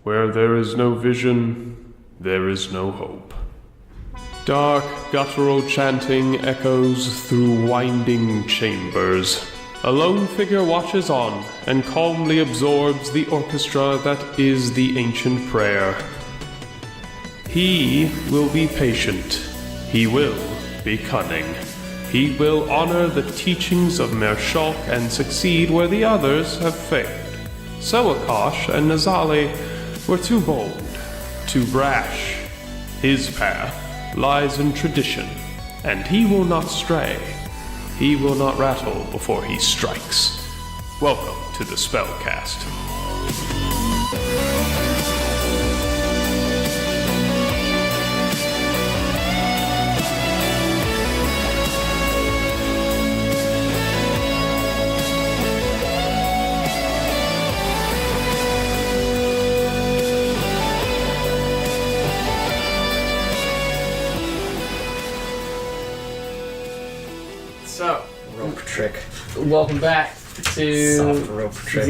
Where there is no vision, there is no hope. Dark, guttural chanting echoes through winding chambers. A lone figure watches on and calmly absorbs the orchestra that is the ancient prayer. He will be patient. He will be cunning. He will honor the teachings of Mershulk and succeed where the others have failed. Soakosh and Nazali were too bold, too brash. His path lies in tradition, and he will not stray. He will not rattle before he strikes. Welcome to the SpellCast. So, Rope trick. welcome back to Soft rope trick.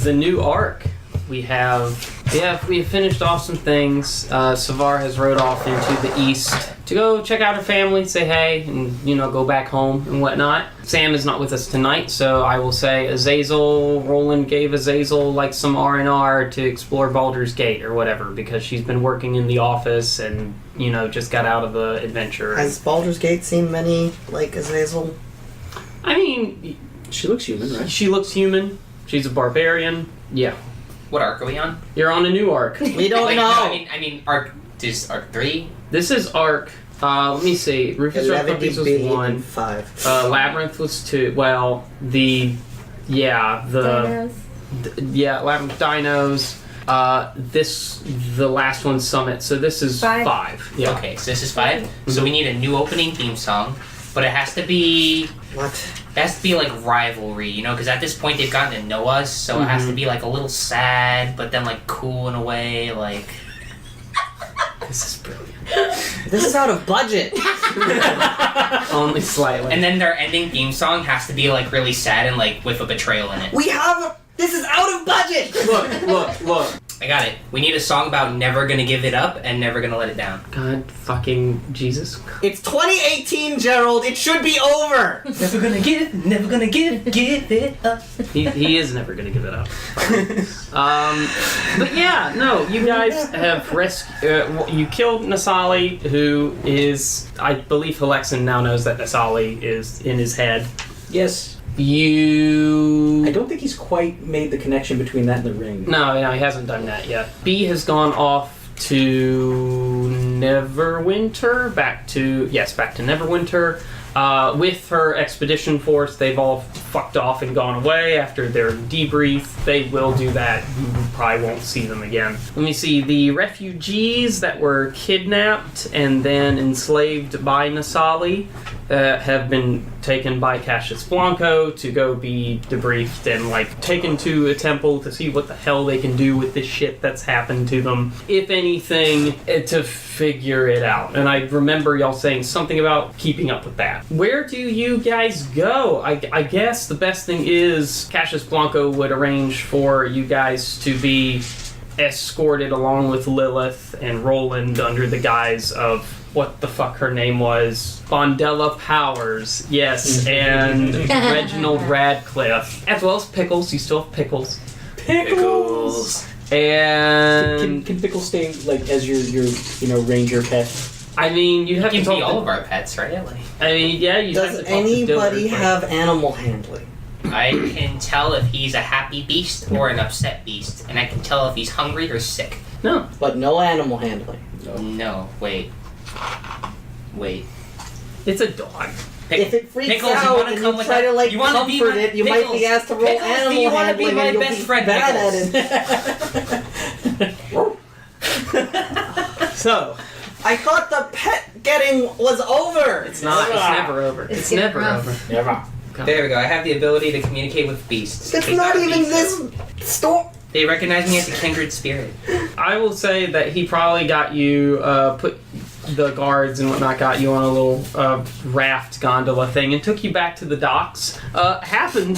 the new arc. We have finished off some things. Sav'ah has rode off into the east to go check out her family, say hey, and go back home and whatnot. Sam is not with us tonight, so I will say Roland gave Azazel like some R&R to explore Baldur's Gate or whatever, because she's been working in the office and just got out of the adventure. Has Baldur's Gate seen many like Azazel? I mean, She looks human, right? she looks human. She's a barbarian. Yeah. What arc are we on? You're on a new arc. We don't Like, know. No, I mean, arc. Is arc 3? This is arc. Let me see. Rufus Red 11 Puppies was billion 1. and 5. Labyrinth was 2. Well, Dinos. Labyrinth Dinos. The last one's Summit. So this is 5. Yeah. Okay, so this is 5. So we need a new opening theme song, but it has to be. What? It has to be like rivalry, because at this point they've gotten to know us, so it has to be like a little sad, but then like cool in a way, like. This is brilliant. This is out of budget. Only slightly. And then their ending theme song has to be like really sad and like with a betrayal in it. This is out of budget. Look. I got it. We need a song about never gonna give it up and never gonna let it down. God fucking Jesus. It's 2018, Gerald. It should be over. Never gonna give it up. He is never gonna give it up. But yeah, no, you guys have you killed Nasali, who is, I believe Halexan now knows that Nasali is in his head. Yes. I don't think he's quite made the connection between that and the ring. No, he hasn't done that yet. B has gone off to Neverwinter, back to Neverwinter. With her expedition force, they've all fucked off and gone away after their debrief. They will do that. You probably won't see them again. Let me see. The refugees that were kidnapped and then enslaved by Nasali have been taken by Cassius Blanco to go be debriefed and taken to a temple to see what the hell they can do with this shit that's happened to them. If anything, to figure it out. And I remember y'all saying something about keeping up with that. Where do you guys go? I guess the best thing is Cassius Blanco would arrange for you guys to be escorted along with Lilith and Roland under the guise of what the fuck her name was. Bondella Powers, yes, and Reginald Radcliffe. As well as Pickles, you still have Pickles. Pickles! And... Can Pickles stay, as your ranger pet? I mean, you have You to can be talk all to... of our pets, right? you Does have to talk to anybody Dillard, have animal handling? I can tell if he's a happy beast or an upset beast, and I can tell if he's hungry or sick. No. But no animal handling. No, wait. It's a dog. If it freaks Pickles, out you wanna and come you with try that? to You wanna be comfort my- it, you might be Pickles, asked to roll Pickles, do animal you wanna handling be my and you'll best be friend, bad at it. So, I thought the pet getting was over. it's not. It's never over. It's getting never rough. over. Never. There we go. I have the ability to communicate with beasts. It's They not got even beasts. this store. They recognize me as a kindred spirit. I will say that he probably got you, the guards and whatnot got you on a little raft gondola thing and took you back to the docks. Happen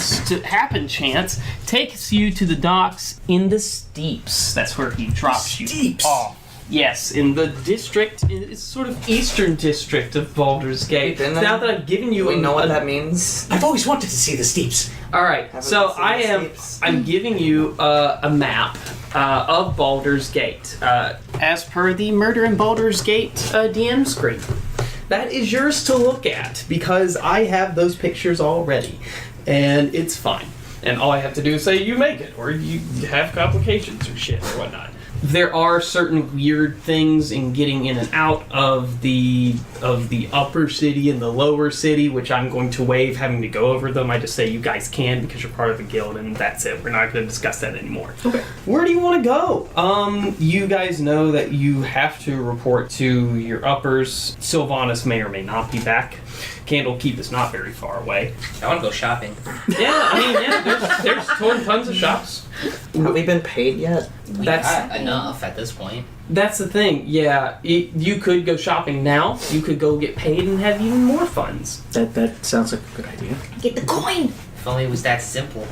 chance takes you to the docks in the Steeps. That's where he drops you. Steeps? Off. Yes, in the district, it's sort of eastern district of Baldur's Gate. Now that I've given you we know what that means. I've always wanted to see the Steeps. All right, so I'm giving you a map of Baldur's Gate as per the Murder in Baldur's Gate DM screen. That is yours to look at because I have those pictures already, and it's fine. And all I have to do is say you make it, or you have complications or shit or whatnot. There are certain weird things in getting in and out of the upper city and the lower city, which I'm going to waive having to go over them. I just say you guys can because you're part of the guild, and that's it. We're not going to discuss that anymore. Okay. Where do you want to go? You guys know that you have to report to your uppers. Sylvanas may or may not be back. Candlekeep is not very far away. I want to go shopping. There's tons of shops. Have we been paid yet? That's enough at this point. That's the thing, yeah. You could go shopping now. You could go get paid and have even more funds. That sounds like a good idea. Get the coin! If only it was that simple.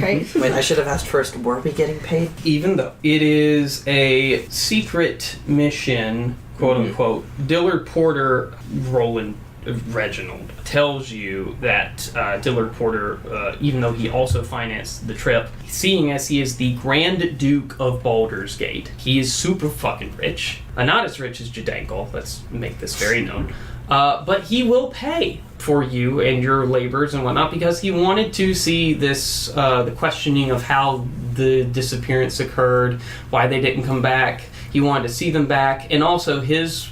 Right. Wait, I should have asked first, were we getting paid? Even though it is a secret mission, quote unquote, Dillard Porter, Roland Reginald tells you that Dillard Porter, even though he also financed the trip, seeing as he is the Grand Duke of Baldur's Gate, he is super fucking rich. Not as rich as Jadangle, let's make this very known. But he will pay for you and your labors and whatnot because he wanted to see this, the questioning of how the disappearance occurred, why they didn't come back. He wanted to see them back, and also his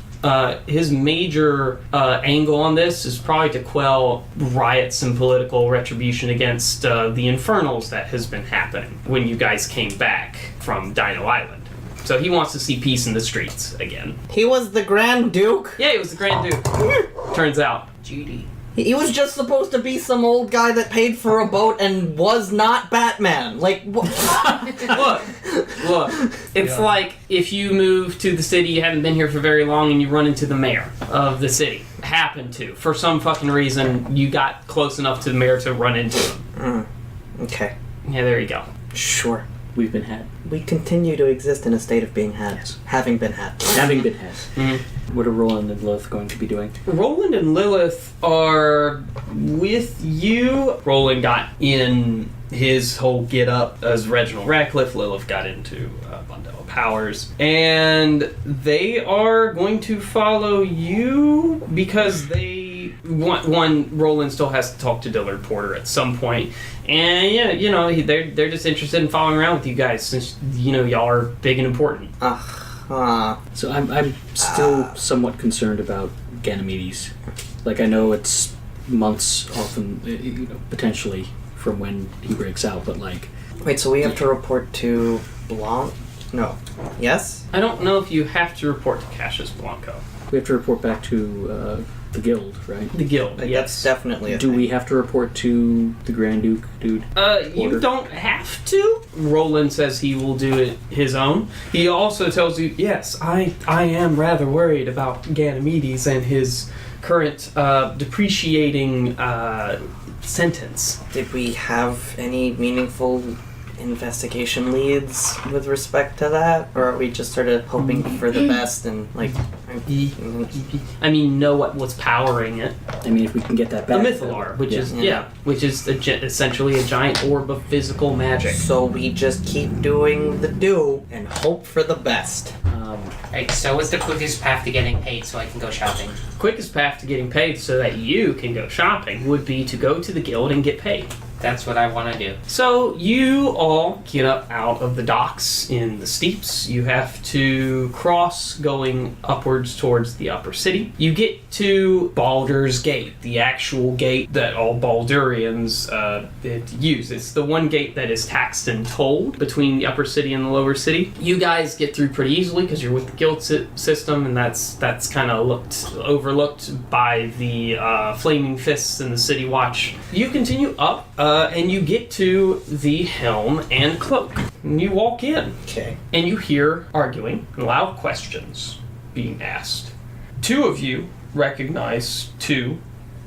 major angle on this is probably to quell riots and political retribution against the infernals that has been happening when you guys came back from Dino Island. So he wants to see peace in the streets again. He was the Grand Duke? Yeah, he was the Grand Duke. Turns out. GD. He was just supposed to be some old guy that paid for a boat and was not Batman. Like, Look. It's like if you move to the city, you haven't been here for very long, and you run into the mayor of the city. Happened to. For some fucking reason, you got close enough to the mayor to run into him. Okay. Yeah, there you go. Sure. We've been had. We continue to exist in a state of being had. Yes. Having been had. Having been had. What are Roland and Lilith going to be doing? Roland and Lilith are with you. Roland got in his whole get-up as Reginald Ratcliffe. Lilith got into Bundle of Powers. And they are going to follow you because they... One, Roland still has to talk to Dillard Porter at some point. And, yeah, you know, they're just interested in following around with you guys since, you know, y'all are big and important. So I'm still somewhat concerned about Ganymedes. Like, I know it's months, often, you know, potentially from when he breaks out, but like... Wait, so we have to report to Blanc? No. Yes? I don't know if you have to report to Cassius Blanco. We have to report back to the guild, right? The guild, Like, yes. That's definitely a Do thing. we have to report to the Grand Duke, dude? You don't have to. Roland says he will do it his own. He also tells you, yes, I am rather worried about Ganymedes and his current depreciating sentence. Did we have any meaningful investigation leads with respect to that? Or are we just sort of hoping for the best and, like... I mean, know what's powering it. I mean, if we can get that The back... mythallar, which is essentially a giant orb of physical magic. So we just keep doing the do and hope for the best. Right, so what's the quickest path to getting paid so I can go shopping? Quickest path to getting paid so that you can go shopping would be to go to the guild and get paid. That's what I want to do. So you all get up out of the docks in the Steeps. You have to cross going upwards towards the upper city. You get to Baldur's Gate, the actual gate that all Baldurians use. It's the one gate that is taxed and tolled between the upper city and the lower city. You guys get through pretty easily because you're with the guild system, and that's kind of overlooked by the Flaming Fists and the City Watch. You continue up. And you get to the Helm and Cloak. And you walk in. Okay. And you hear arguing and loud questions being asked. two of you recognize two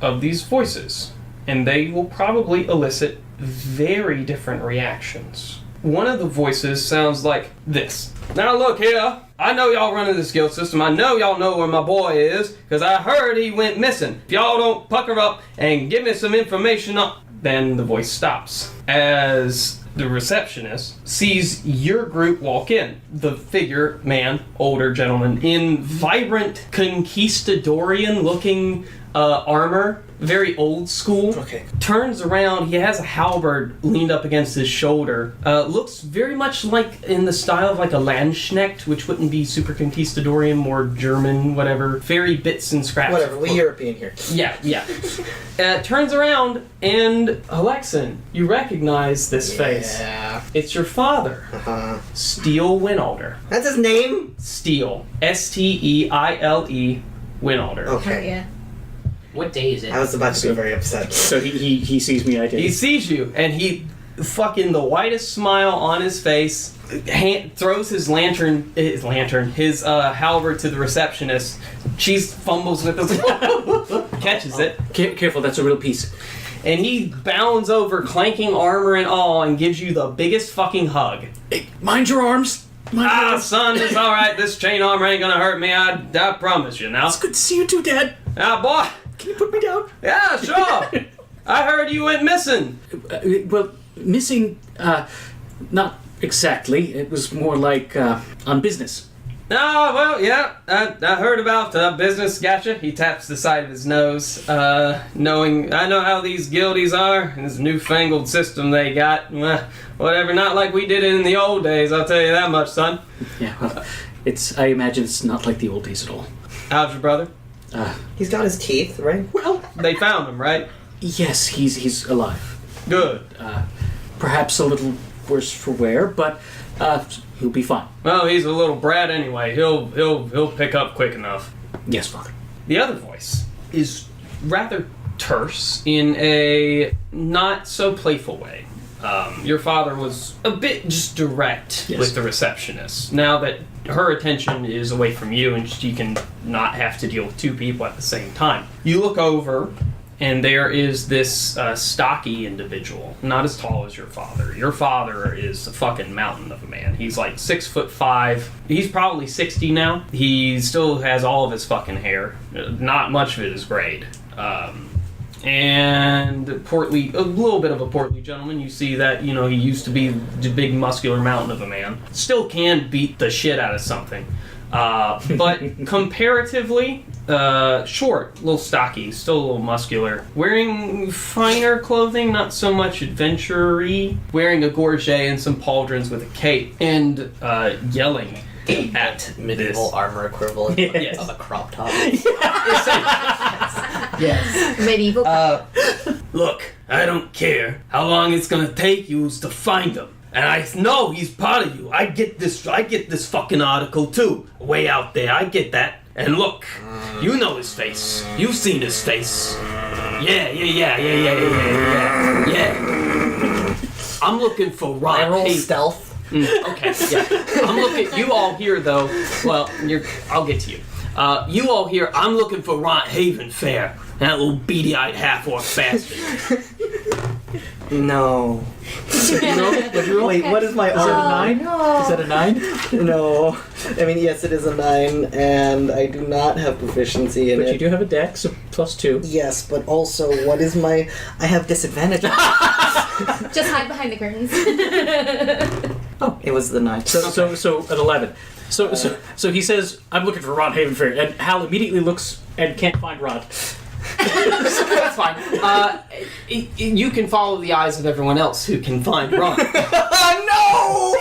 of these voices, and they will probably elicit very different reactions. One of the voices sounds like this. Now look here, I know y'all running this guild system. I know y'all know where my boy is, because I heard he went missing. If y'all don't pucker up and give me some information then the voice stops. As the receptionist sees your group walk in, the figure, man, older gentleman, in vibrant conquistadorian looking armor, very old school. Okay. Turns around, he has a halberd leaned up against his shoulder. Looks very much like in the style of like a Landsknecht, which wouldn't be super conquistadorian, more German, whatever. Very bits and scraps. Whatever, we European here. Yeah. Turns around, and Halexan, you recognize this face. Yeah. It's your father, Uh-huh. Steel Wynalder. That's his name? Steel. Steile Wynalder. Okay. Oh, yeah. What day is it? I was about to be very upset. So he sees me. I did. He sees you, and he fucking the whitest smile on his face, throws his halberd to the receptionist. She fumbles with it, catches it, Careful, that's a real piece. and he bounds over, clanking armor and all, and gives you the biggest fucking hug. Hey, mind your arms. Son, it's all right. This chain armor ain't gonna hurt me. I promise you. Now, It's good to see you too, Dad. boy. Can you put me down? Yeah, sure. I heard you went missing. Well, missing, not exactly. It was more like, on business. Oh, well, yeah. I heard about business. Gotcha. He taps the side of his nose, I know how these guildies are, this newfangled system they got. Whatever, not like we did it in the old days, I'll tell you that much, son. Yeah, well, I imagine it's not like the old days at all. How's your brother? He's got his teeth, right? Well, They found him, right? yes, he's alive. Good. Perhaps a little worse for wear, but he'll be fine. Well, he's a little brat anyway. He'll pick up quick enough. Yes, Father. The other voice is rather terse in a not so playful way. Your father was a bit just direct Yes. with the receptionist. Now that her attention is away from you and she can not have to deal with two people at the same time, you look over and there is this stocky individual, not as tall as your father. Your father is a fucking mountain of a man. He's like 6'5". He's probably 60 now. He still has all of his fucking hair. Not much of it is grayed. And portly, a little bit of a portly gentleman. You see that, he used to be the big muscular mountain of a man. Still can beat the shit out of something. But comparatively, short, a little stocky, still a little muscular. Wearing finer clothing, not so much adventure-y. Wearing a gorget and some pauldrons with a cape. And yelling at Medieval this. armor equivalent Yes. of a crop top. Yes. Medieval. Look, I don't care how long it's gonna take you to find him. And I know he's part of you. I get this fucking article too. Way out there, I get that. And look, you know his face. You've seen his face. Yeah. I'm looking for Ron. I roll Hey, stealth. Okay, yeah. I'm looking. You all here though. Well, I'll get to you. You all here. I'm looking for Ront Havenfair. That little beady-eyed half-orc bastard. No. Wait, what is my Is that a armor? 9? no. Is that a 9? No. I mean, yes, it is a 9, and I do not have proficiency in But it. you do have a dex of +2. Yes, but also, what is my... I have disadvantage. Just hide behind the curtains. Oh, it was the 9. So at 11. So he says, I'm looking for Ront Havenfair, and Hal immediately looks and can't find Rod. That's fine. You can follow the eyes of everyone else who can find Ron. No!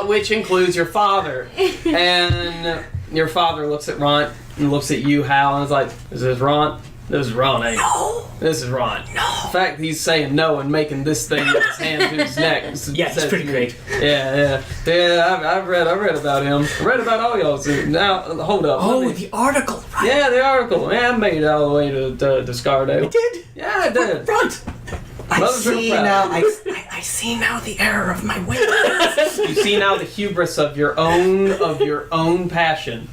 Which includes your father. And your father looks at Ron and looks at you, Hal, and is like, is this Ron? This is Ron, ain't it? No! This is Ron. No! In fact, he's saying no and making this thing with his hand to his neck. Yeah, it's pretty great. Yeah. I've read about him. I read about all y'all. So now, hold up. Oh, let me- the article, right? yeah, the article. Man, I made it all the way to Scardo. You did? Yeah, I did. Front! I Mother's real see proud. now. I see now the error of my ways. You see now the hubris of your own passion.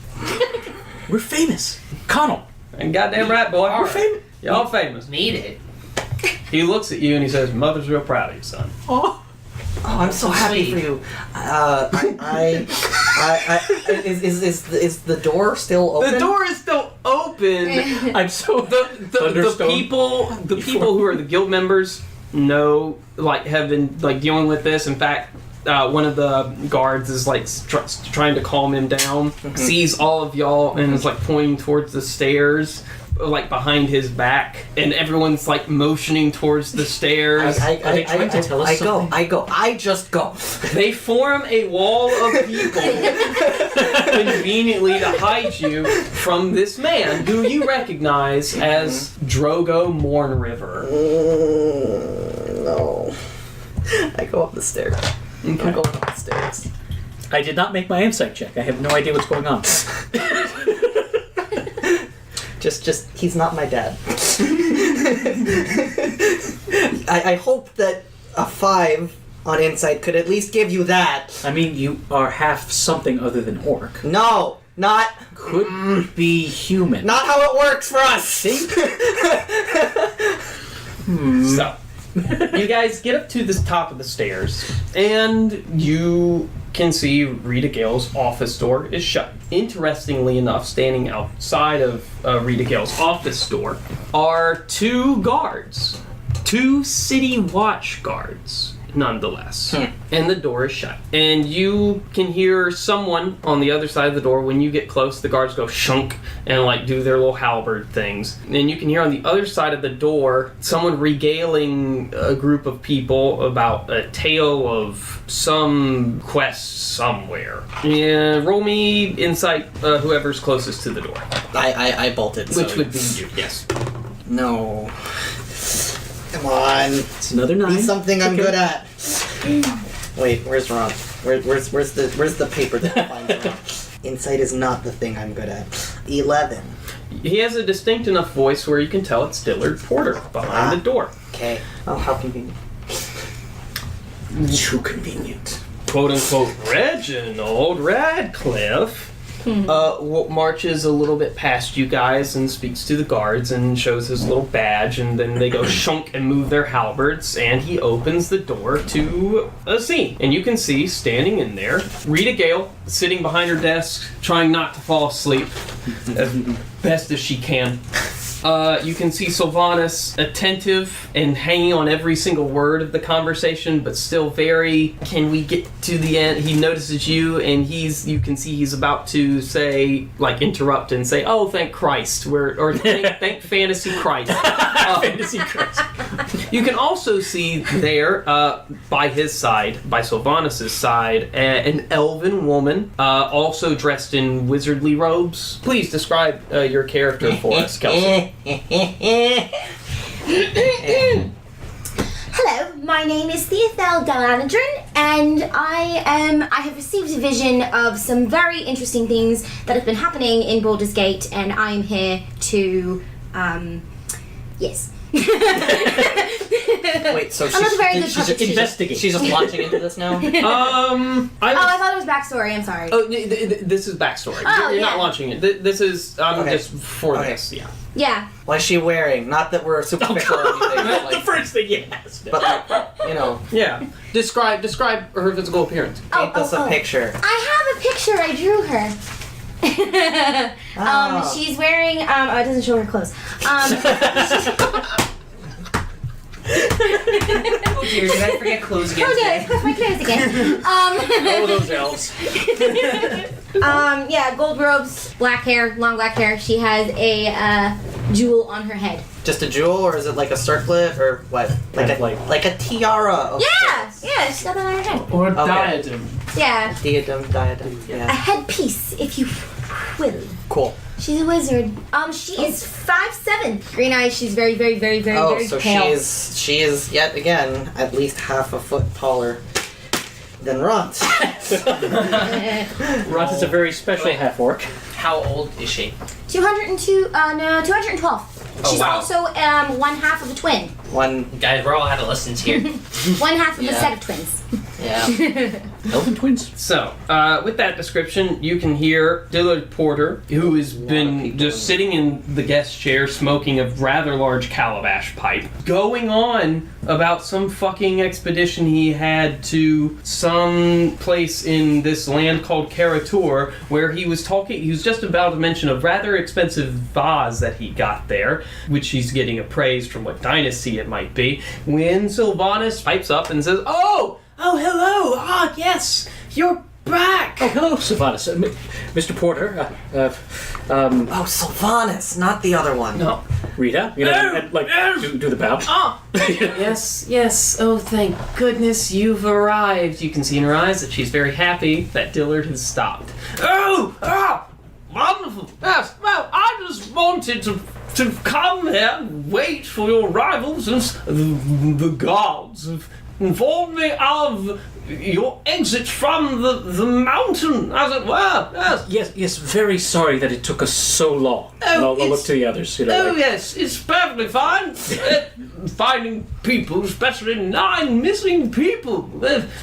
We're famous. Conall. And goddamn right, boy. We're famous. Y'all famous. Need it. He looks at you and he says, "Mother's real proud of you, son." Oh. Oh, I'm so happy for you. Is the door still open? The door is still open. I'm so The people who are the guild members know, like, have been like dealing with this. In fact, one of the guards is like trying to calm him down. Sees all of y'all and is like pointing towards the stairs, like behind his back, and everyone's like motioning towards the stairs. I just go. They form a wall of people conveniently to hide you from this man who you recognize as Drogo Mournriver. No. I go up the stairs. I'm going up the stairs. I did not make my insight check. I have no idea what's going on. Just, he's not my dad. I hope that a 5 on insight could at least give you that. I mean, you are half something other than orc. No, not... Could be human. Not how it works for us. See? So, you guys get up to the top of the stairs, and you can see Rita Gale's office door is shut. Interestingly enough, standing outside of Rita Gale's office door are 2 guards. 2 city watch guards, nonetheless. And the door is shut. And you can hear someone on the other side of the door. When you get close, the guards go shunk and like do their little halberd things. And you can hear on the other side of the door someone regaling a group of people about a tale of some quest somewhere. Yeah, roll me insight, whoever's closest to the door. I bolted. Which would be you, yes. No. Come on. It's another 9. Be something I'm good at. Wait, where's Ron? Where's the paper that defines Ron? Insight is not the thing I'm good at. 11. He has a distinct enough voice where you can tell it's Dillard Porter behind the door. Okay. Oh, how convenient. Too convenient. Quote unquote Reginald Radcliffe marches a little bit past you guys and speaks to the guards and shows his little badge, and then they go shunk and move their halberds, and he opens the door to a scene. And you can see standing in there Rita Gale sitting behind her desk trying not to fall asleep as best as she can. You can see Sylvanas attentive and hanging on every single word of the conversation, but still very, can we get to the end? He notices you, and you can see he's about to say, like, interrupt and say, "Oh, thank Christ," or thank Fantasy Christ. Fantasy Christ. You can also see there, by his side, by Sylvanas' side, an elven woman, also dressed in wizardly robes. Please describe your character for us, Kelsey. Hello, my name is Thiathel Dalanadrin, and I have received a vision of some very interesting things that have been happening in Baldur's Gate, and I am here to, yes. Wait, so I'm not a very good puppet. Investigate. She's just launching into this now? I thought it was backstory, I'm sorry. Oh, this is backstory. Oh, You're yeah. not launching it. This is Okay. just for this. Yeah. Yeah. What is she wearing? Not that we're superficial or anything, but The like, first thing you asked. but like, you know, Yeah. Describe her physical appearance. paint us a picture. I have a picture, I drew her. Ah. She's wearing, it doesn't show her clothes. Oh dear, did I forget clothes again? Oh no, I put my clothes again. Oh, those elves. Yeah, gold robes, black hair, long black hair. She has a jewel on her head. Just a jewel, or is it like a circlet, or what? Kind of Like a tiara of Yeah, she's got that on her head. Or a diadem. Yeah, diadem. a Yeah. headpiece, if you will. Cool. She's a wizard. She is 5'7". Green eyes. She's very, very, very, very, Oh, very so pale. she is yet again at least half a foot taller than Ront. Ront is a very special Wait. half-orc. How old is she? 202. No, 212. Oh, She's wow. also one half of a twin. One. Guys, we're all adolescents here. One half of a Yeah. set of twins. Yeah. Elven twins. So, with that description, you can hear Dillard Porter, who has been just sitting in the guest chair smoking a rather large calabash pipe, going on about some fucking expedition he had to some place in this land called Karatur, where he was just about to mention a rather expensive vase that he got there, which he's getting appraised from what dynasty it might be, when Sylvanas pipes up and says, Oh, hello! Ah, yes! You're back! Oh, hello, Sylvanas. Mr. Porter. Oh, Sylvanas, not the other one. No. Rita. You know, and, like, do the bow. Ah! Yes. Oh, thank goodness you've arrived. You can see in her eyes that she's very happy that Dillard has stopped. Wonderful. Yes, well, I just wanted to come here and wait for your arrival since the gods have informed me of your exit from the mountain, as it were. Yes, very sorry that it took us so long. And I'll look to the others. Yes, it's perfectly fine. Finding people, especially 9 missing people.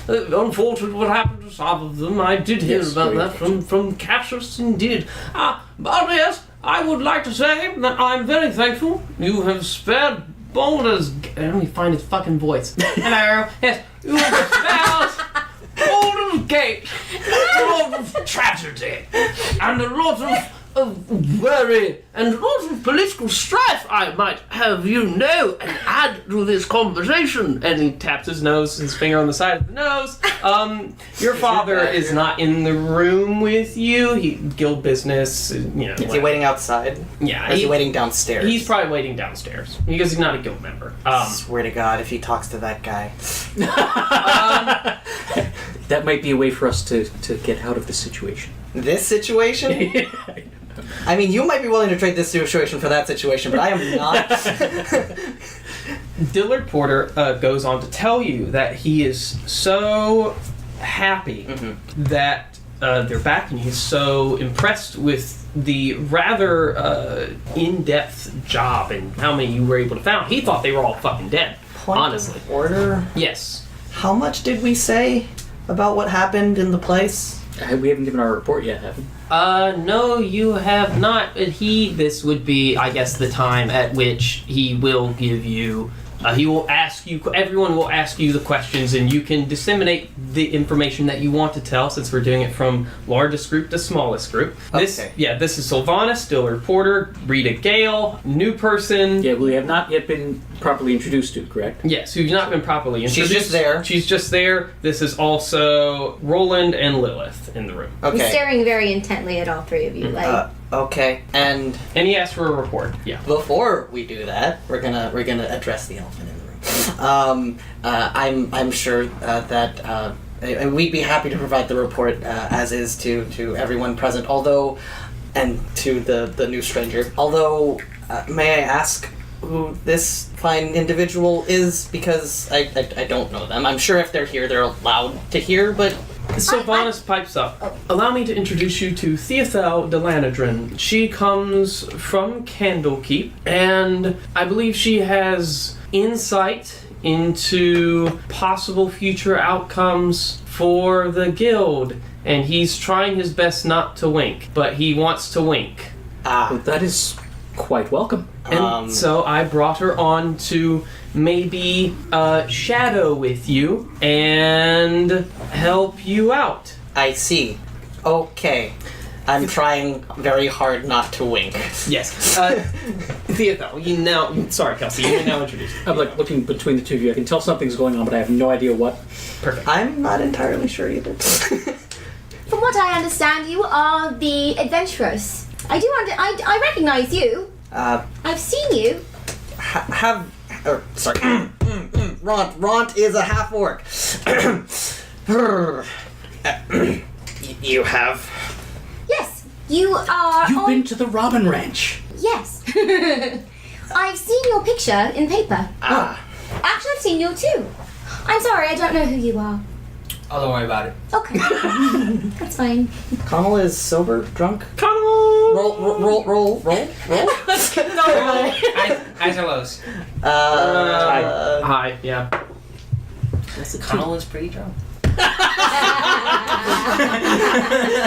Unfortunately, what happened to some of them, I did hear about that from Cassius, indeed. But yes, I would like to say that I'm very thankful you have spared Baldur's... Let me find his fucking voice. Hello. Yes, you have spared Baldur's Gate a lot of tragedy and a lot of worry and a lot of political strife, I might have you know, and add to this conversation. And he taps his finger on the side of the nose. Your father is not in the room with you. Guild business, Is he waiting outside? Yeah. Or is he waiting downstairs? He's probably waiting downstairs because he's not a guild member. Swear to God, if he talks to that guy. That might be a way for us to get out of this situation. This situation? I mean, you might be willing to trade this situation for that situation, but I am not. Dillard Porter goes on to tell you that he is so happy that they're back, and he's so impressed with the rather in-depth job and how many you were able to find. He thought they were all fucking dead, honestly. Of order? Yes. How much did we say about what happened in the place? We haven't given our report yet, have we? No, you have not. But this would be, I guess, the time at which he will give you. He will ask you. Everyone will ask you the questions, and you can disseminate the information that you want to tell. Since we're doing it from largest group to smallest group. This is Sylvanas, Dillard Porter, Rita Gale, new person. Yeah, we have not yet been properly introduced to, correct? Yes, who's not been properly introduced. She's just there. She's just there. This is also Roland and Lilith in the room. I'm Okay. staring very intently at all three of you. Okay. And he asked for a report. Yeah. before we do that, we're gonna address the elephant in the room. I'm sure that we'd be happy to provide the report as is to everyone present. Although, and to the new stranger. Although, may I ask who this fine individual is? Because I don't know them. I'm sure if they're here, they're allowed to hear, but. Sylvanas pipes up. Allow me to introduce you to Thiathel Dalanadrin. She comes from Candlekeep, and I believe she has insight into possible future outcomes for the guild. And he's trying his best not to wink, but he wants to wink. Well, that is quite welcome. And so I brought her on to maybe shadow with you and help you out. I see. Okay. I'm trying very hard not to wink. Yes. Thiathel, sorry, Kelsey, you may now introduce me. I'm like looking between the two of you. I can tell something's going on, but I have no idea what. Perfect. I'm not entirely sure either. From what I understand, you are the adventurers. I recognize you. I've seen you. Sorry. Ront is a half-orc. You have? Yes, you are. You've been to the Robin Ranch. Yes. I've seen your picture in paper. Actually, I've seen you too. I'm sorry, I don't know who you are. Oh, don't worry about it. Okay. That's fine. Connell is sober, drunk. Connell! Roll. Highs or lows? Hi, yeah. Connell is pretty drunk.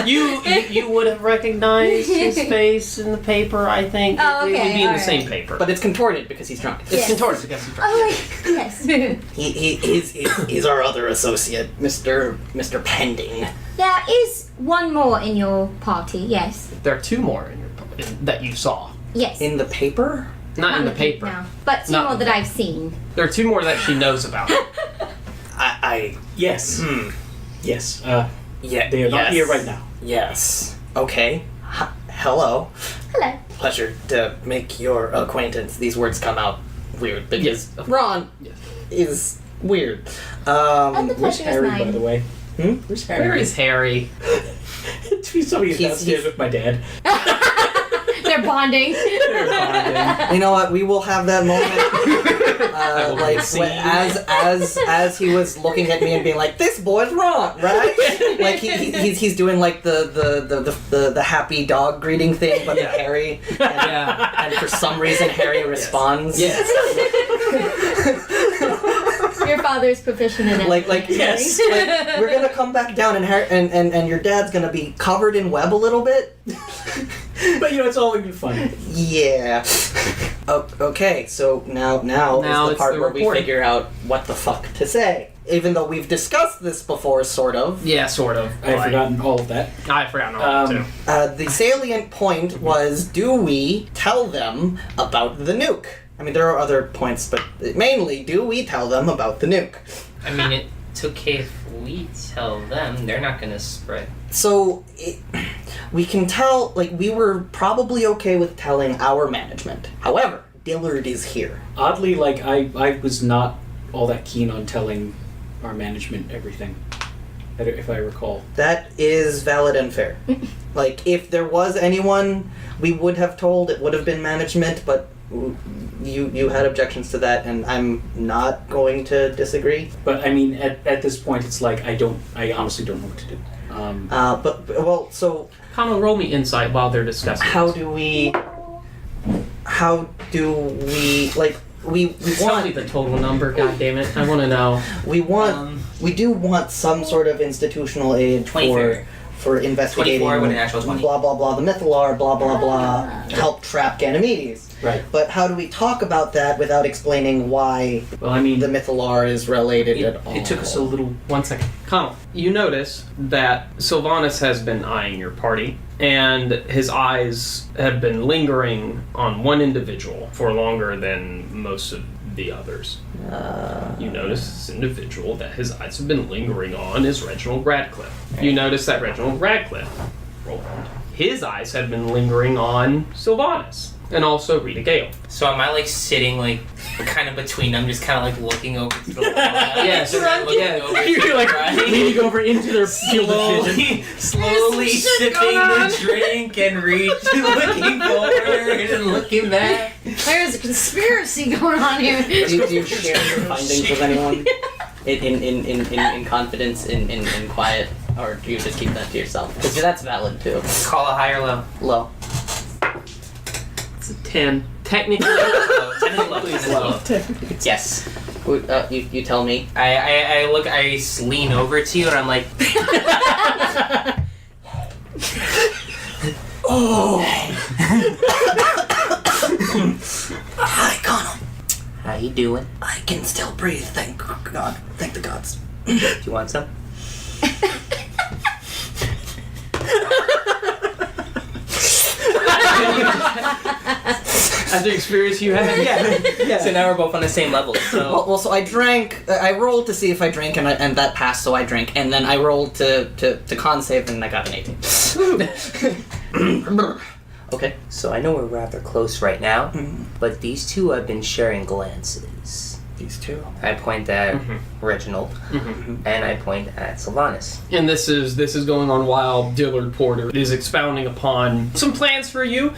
You would have recognized his face in the paper, I think. Oh, It would okay, be in the alright. same paper. But it's contorted because he's drunk. it's Yes. contorted because he's drunk. Oh, yes. He's our other associate, Mr. Pending. There is one more in your party, yes. There are two more that you saw. Yes. In the paper? Not in the paper. No. But two Not more in that the I've seen. There are two more that she knows about. Yes. Hmm. Yes. Yeah, They are not yes. here right now. Yes. Okay. Hello. Hello. Pleasure to make your acquaintance. These words come out weird because Ron is weird. And the Where's pleasure is Harry, by mine. the way? Where's Harry? Where is Harry? Somebody's He's- downstairs with my dad. They're bonding. You know what? We will have that moment. Like as he was looking at me and being like, "This boy's wrong, right?" Like he's doing like the happy dog greeting thing, but Yeah. Harry. Yeah. And for some reason, Harry responds. Yes. Your father's proficient in it. Like yes. Like, we're gonna come back down and your dad's gonna be covered in web a little bit. But it's all gonna be fun. Yeah. Okay, so now Now is the it's part the where we report. figure out what the fuck to say. Even though we've discussed this before, sort of. Yeah, sort of. I've forgotten all of that. I've forgotten all that too. The salient point was, do we tell them about the nuke? I mean, there are other points, but mainly, do we tell them about the nuke? I mean, it's okay if we tell them. They're not gonna spread. So, we can tell, like, we were probably okay with telling our management. However, Dillard is here. Oddly, like, I was not all that keen on telling our management everything, if I recall. That is valid and fair. Like, if there was anyone we would have told, it would have been management, but you had objections to that, and I'm not going to disagree. But, I mean, at this point, it's like, I honestly don't know what to do. So Conall, roll me insight while they're discussing. how do we, like, we Tell me want, the total number, God damn it! I want to know. we do want some sort of institutional aid 24. for investigating 24 with an actual 20. blah blah blah the mythallar, blah blah blah, help trap Ganymedes. Right. But how do we talk about that without explaining why Well, I mean, the mythallar is related at all? it took us a little... 1 second. Conall, you notice that Sylvanas has been eyeing your party, and his eyes have been lingering on one individual for longer than most of the others. You notice this individual that his eyes have been lingering on is Reginald Radcliffe. You notice that Reginald Radcliffe, his eyes have been lingering on Sylvanas, and also Rita Gale. So am I like sitting like kind of between them, just kind of like looking over to the wall? Yes. And then looking Yes. over to You're like right? leaning over into their field of vision. slowly sipping the drink and looking forward and looking back. There's a conspiracy going on here. Do you share your findings with anyone in confidence, in quiet, or do you just keep that to yourself? Because that's valid too. Call a high or low. Low. It's a 10. Technically, Low. 10 is low. 10 is low. Yes. You tell me. I look, I lean over to you and I'm like, Oh. Hi, Conall. how you doing? I can still breathe. Thank God. Thank the gods. Do you want some? as the experience you had, Yeah. So now we're both on the same level. So Well, so I drank. I rolled to see if I drank, and that passed, so I drank. And then I rolled to con save, and I got an 18. Okay. So I know we're rather close right now, but these two have been sharing glances. These two. I point at Reginald, and I point at Sylvanas. and this is going on while Dillard Porter is expounding upon some plans for you.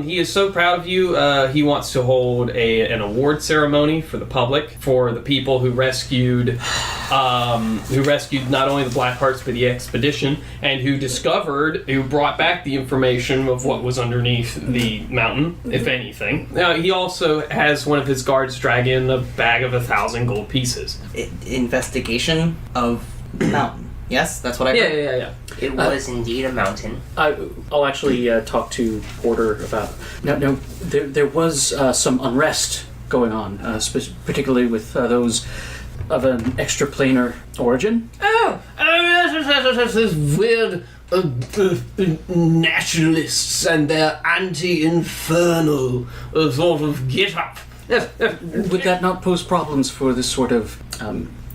He is so proud of you. He wants to hold an award ceremony for the public for the people who rescued not only the Blackhearts but the expedition, and who brought back the information of what was underneath the mountain, if anything. He also has one of his guards drag in a bag of 1,000 gold pieces. Investigation of mountain. Yes, that's what I heard. Yeah. It was indeed a mountain. I'll actually talk to Porter about. No, there was some unrest going on, particularly with those of an extraplanar origin. Oh, yes, this weird nationalists and their anti-infernal sort of get-up. Yes. Would that not pose problems for this sort of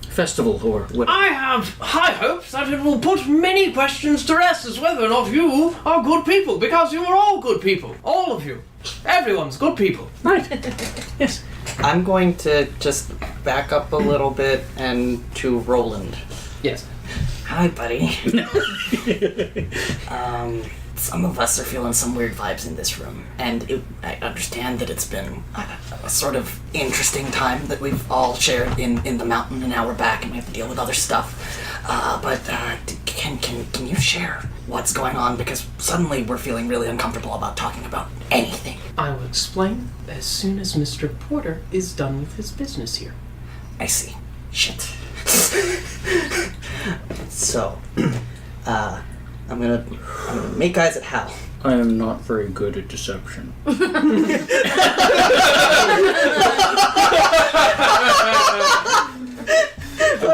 festival or what? I have high hopes that it will put many questions to rest as whether or not you are good people, because you are all good people. All of you. Everyone's good people. Right. Yes. I'm going to just back up a little bit and to Roland. Yes. Hi, buddy. Some of us are feeling some weird vibes in this room, and I understand that it's been a sort of interesting time that we've all shared in the mountain, and now we're back and we have to deal with other stuff. But can you share what's going on? Because suddenly we're feeling really uncomfortable about talking about anything. I will explain as soon as Mr. Porter is done with his business here. I see. Shit. So, I'm gonna make eyes at Hal. I am not very good at deception. The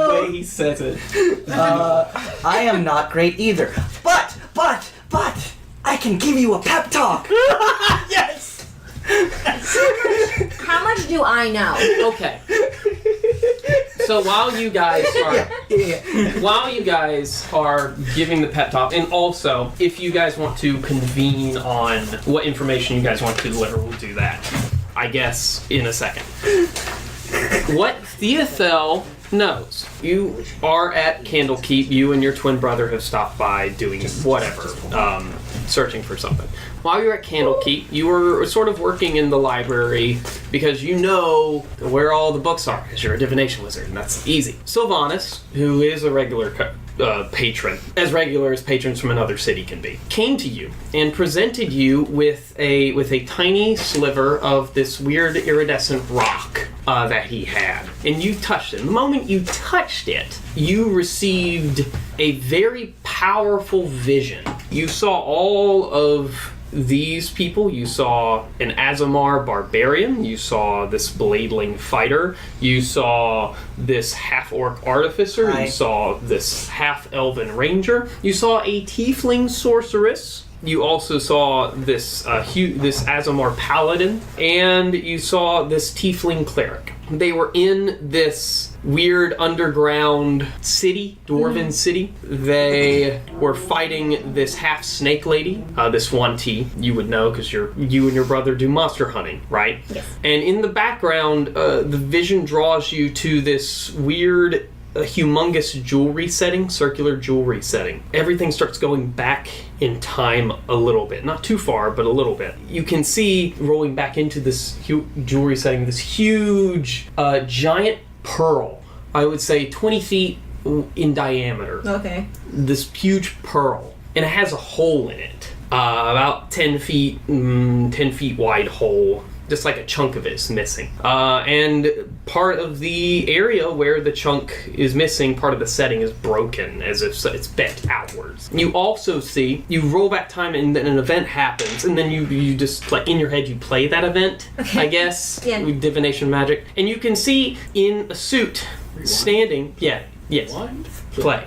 way he says it. I am not great either. But, I can give you a pep talk. Yes! How much do I know? Okay. So while you guys are giving the pep talk, and also if you guys want to convene on what information you guys want to deliver, we'll do that, I guess, in a second. What Thiathel knows, you are at Candlekeep. You and your twin brother have stopped by doing whatever, searching for something. While you're at Candlekeep, you were sort of working in the library because you know where all the books are, because you're a divination wizard, and that's easy. Sylvanas, who is a regular patron, as regular as patrons from another city can be, came to you and presented you with a tiny sliver of this weird iridescent rock that he had. And you touched it. The moment you touched it, you received a very powerful vision. You saw all of these people. You saw an Azamar barbarian, you saw this bladeling fighter, you saw this half-orc artificer, you saw this half-elven ranger, you saw a tiefling sorceress, you also saw this this Azamar paladin, and you saw this tiefling cleric. They were in this weird underground city, dwarven city. They were fighting this half snake lady, this 1T, you would know because you and your brother do monster hunting, right? Yes. And in the background, the vision draws you to this weird, humongous jewelry setting, circular jewelry setting. Everything starts going back in time a little bit. Not too far, but a little bit. You can see, rolling back into this jewelry setting, this huge, giant pearl. I would say 20 feet in diameter. Okay. This huge pearl. And it has a hole in it. About 10 feet wide hole. Just like a chunk of it is missing. And part of the area where the chunk is missing, part of the setting is broken, as if it's bent outwards. You also see, you roll back time and then an event happens, and then you just, like, in your head, you play that event, okay. I guess, yeah. with divination magic. And you can see in a suit, standing, yes, play.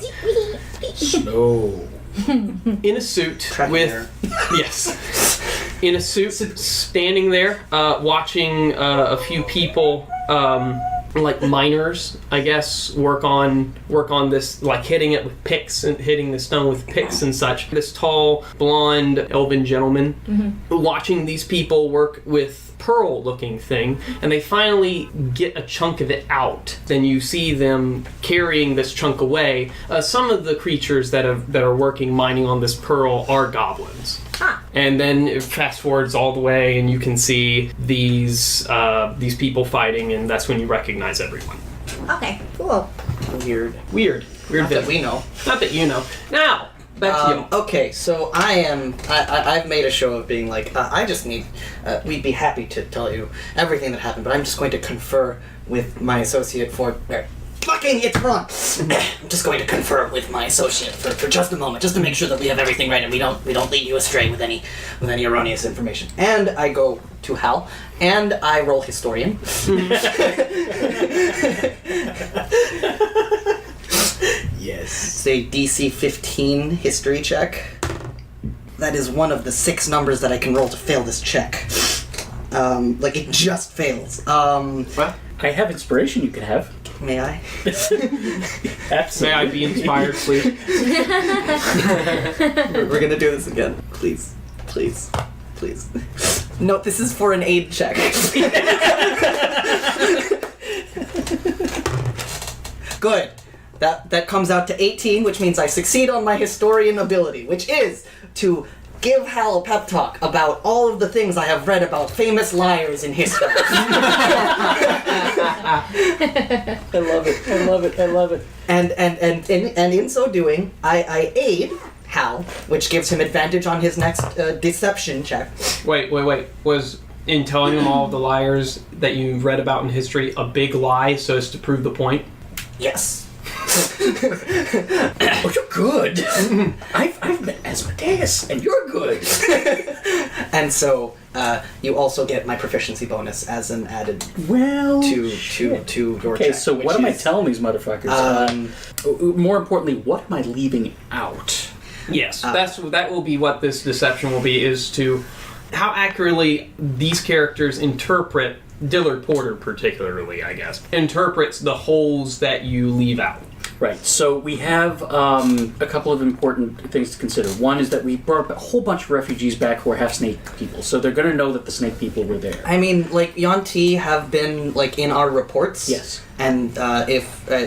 Slow. In a suit with, yes, in a suit, standing there, watching a few people, like miners, I guess, work on this, like hitting it with picks and hitting the stone with picks and such. This tall, blonde, elven gentleman, watching these people work with pearl-looking thing, and they finally get a chunk of it out. Then you see them carrying this chunk away. Some of the creatures that are working mining on this pearl are goblins. And then it fast forwards all the way, and you can see these people fighting, and that's when you recognize everyone. Okay, cool. Weird. Not that we know. Not that you know. Now, back to you. Okay, so I've made a show of being like, I just need, we'd be happy to tell you everything that happened, but I'm just going to confer with my associate for Fucking, it's wrong. I'm just going to confer with my associate for just a moment, just to make sure that we have everything right and we don't lead you astray with any erroneous information. And I go to Hal, and I roll historian. Yes. It's a DC 15 history check. That is one of the 6 numbers that I can roll to fail this check. Like, it just fails. What? I have inspiration you can have. May I? Absolutely. May I be inspired, please? We're gonna do this again. Please. Please. Please. No, this is for an aid check. Good. That comes out to 18, which means I succeed on my historian ability, which is to give Hal a pep talk about all of the things I have read about famous liars in history. I love it. I love it. I love it. And in so doing, I aid Hal, which gives him advantage on his next deception check. Wait. Was in telling them all of the liars that you've read about in history a big lie so as to prove the point? Yes. Oh, you're good. I've met Asmodeus, and you're good. And so you also get my proficiency bonus as an added to your Okay, check. so what am I telling these motherfuckers? More importantly, what am I leaving out? Yes, that will be what this deception will be, is to how accurately these characters interpret, Dillard Porter particularly, I guess, interprets the holes that you leave out. Right, so we have a couple of important things to consider. One is that we brought a whole bunch of refugees back who are half-snake people, so they're going to know that the snake people were there. I mean, like, Yuan-Ti have been, like, in our reports. Yes. And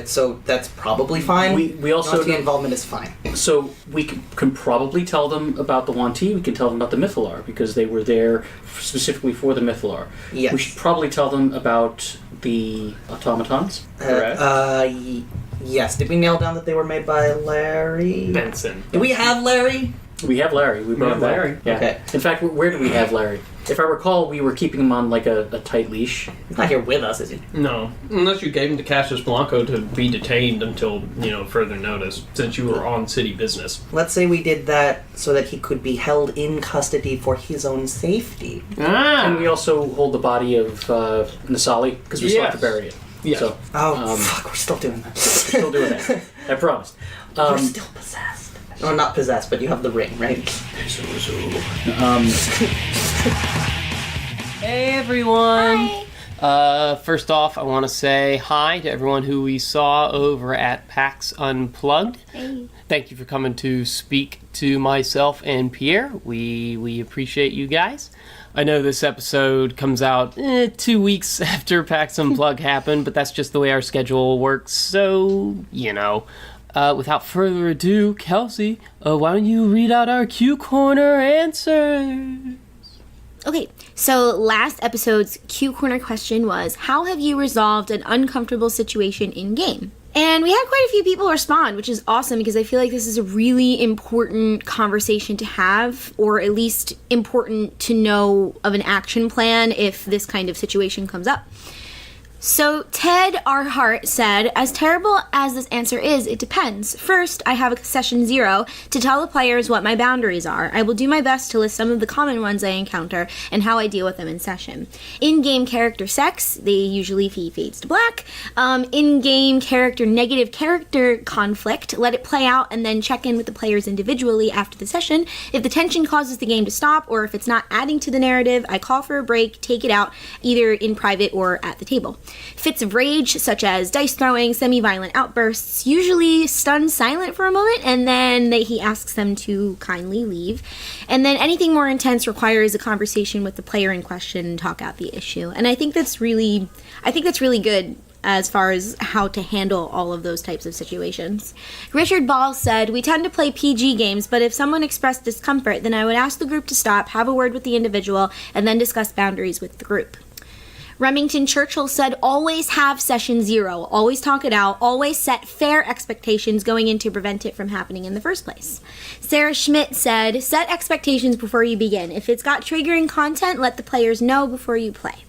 so that's probably fine. We also Yuan-Ti involvement is fine. So we can probably tell them about the Yuan-Ti, we can tell them about the mythallar, because they were there specifically for the mythallar. Yes. We should probably tell them about the automatons, correct? Yes. Did we nail down that they were made by Larry Benson? Do we have Larry? We have Larry. We brought him back. Larry. Yeah. Okay. In fact, where do we have Larry? If I recall, we were keeping him on like a tight leash. He's not here with us, is he? No, unless you gave him to Cassius Blanco to be detained until further notice, since you were on city business. Let's say we did that so that he could be held in custody for his own safety. And we also hold the body of Nasali, because we still have to bury it. Yes. So, Fuck, we're still doing that. still doing that. I promise. You're still possessed. No, not possessed, but you have the ring, right? Hey everyone! Hi. First off, I want to say hi to everyone who we saw over at PAX Unplugged. Hey. Thank you for coming to speak to myself and Pierre. We appreciate you guys. I know this episode comes out 2 weeks after PAX Unplugged happened, but that's just the way our schedule works, so, without further ado, Kelsey, why don't you read out our Q Corner answers? Okay, so last episode's Q Corner question was, how have you resolved an uncomfortable situation in-game? And we had quite a few people respond, which is awesome because I feel like this is a really important conversation to have, or at least important to know of an action plan if this kind of situation comes up. So Ted R. Hart said, as terrible as this answer is, it depends. First, I have a session 0 to tell the players what my boundaries are. I will do my best to list some of the common ones I encounter and how I deal with them in session. In-game character sex, they usually fades to black. In-game character negative character conflict, let it play out and then check in with the players individually after the session. If the tension causes the game to stop or if it's not adding to the narrative, I call for a break, take it out, either in private or at the table. Fits of rage, such as dice throwing, semi-violent outbursts, usually stunned silent for a moment, and then he asks them to kindly leave. And then anything more intense requires a conversation with the player in question and talk out the issue. And I think that's really good as far as how to handle all of those types of situations. Richard Ball said, we tend to play PG games, but if someone expressed discomfort, then I would ask the group to stop, have a word with the individual, and then discuss boundaries with the group. Remington Churchill said, always have session 0, always talk it out, always set fair expectations going in to prevent it from happening in the first place. Sarah Schmidt said, set expectations before you begin. If it's got triggering content, let the players know before you play.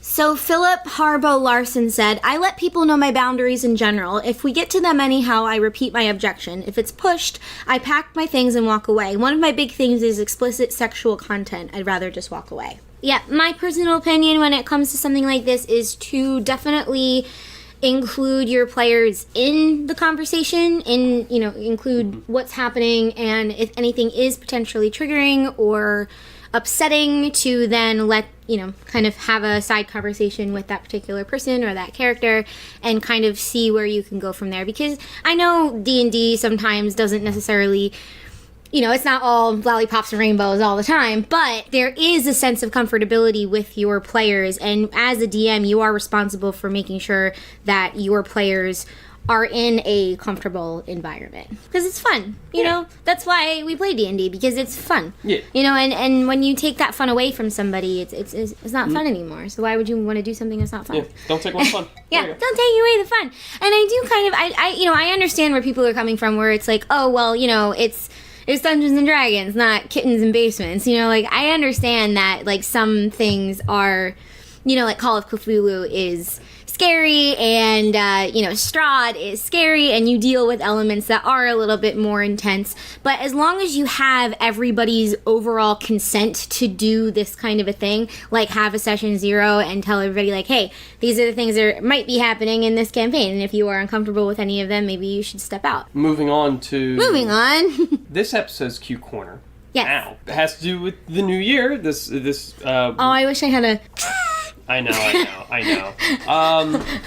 So Philip Harbo Larson said, I let people know my boundaries in general. If we get to them anyhow, I repeat my objection. If it's pushed, I pack my things and walk away. One of my big things is explicit sexual content. I'd rather just walk away. Yeah, my personal opinion when it comes to something like this is to definitely include your players in the conversation, include what's happening, and if anything is potentially triggering or upsetting, to then let kind of have a side conversation with that particular person or that character and kind of see where you can go from there. Because I know D&D sometimes doesn't necessarily, it's not all lollipops and rainbows all the time, but there is a sense of comfortability with your players, and as a DM, you are responsible for making sure that your players are in a comfortable environment, because it's fun. That's why we play D&D, because it's fun. Yeah. And when you take that fun away from somebody, it's not fun anymore. So why would you want to do something that's not fun? Yeah, don't take what's fun. Yeah, don't take away the fun. And I do kind of, I understand where people are coming from, where it's like, oh well, it's Dungeons and Dragons, not kittens in basements. I understand that some things are, like Call of Cthulhu is scary, and Strahd is scary, and you deal with elements that are a little bit more intense. But as long as you have everybody's overall consent to do this kind of a thing, like have a session 0 and tell everybody hey, these are the things that might be happening in this campaign, and if you are uncomfortable with any of them, maybe you should step out. Moving on. This episode's Q Corner. Yes. Now, it has to do with the new year. Oh, I wish I had a... I know.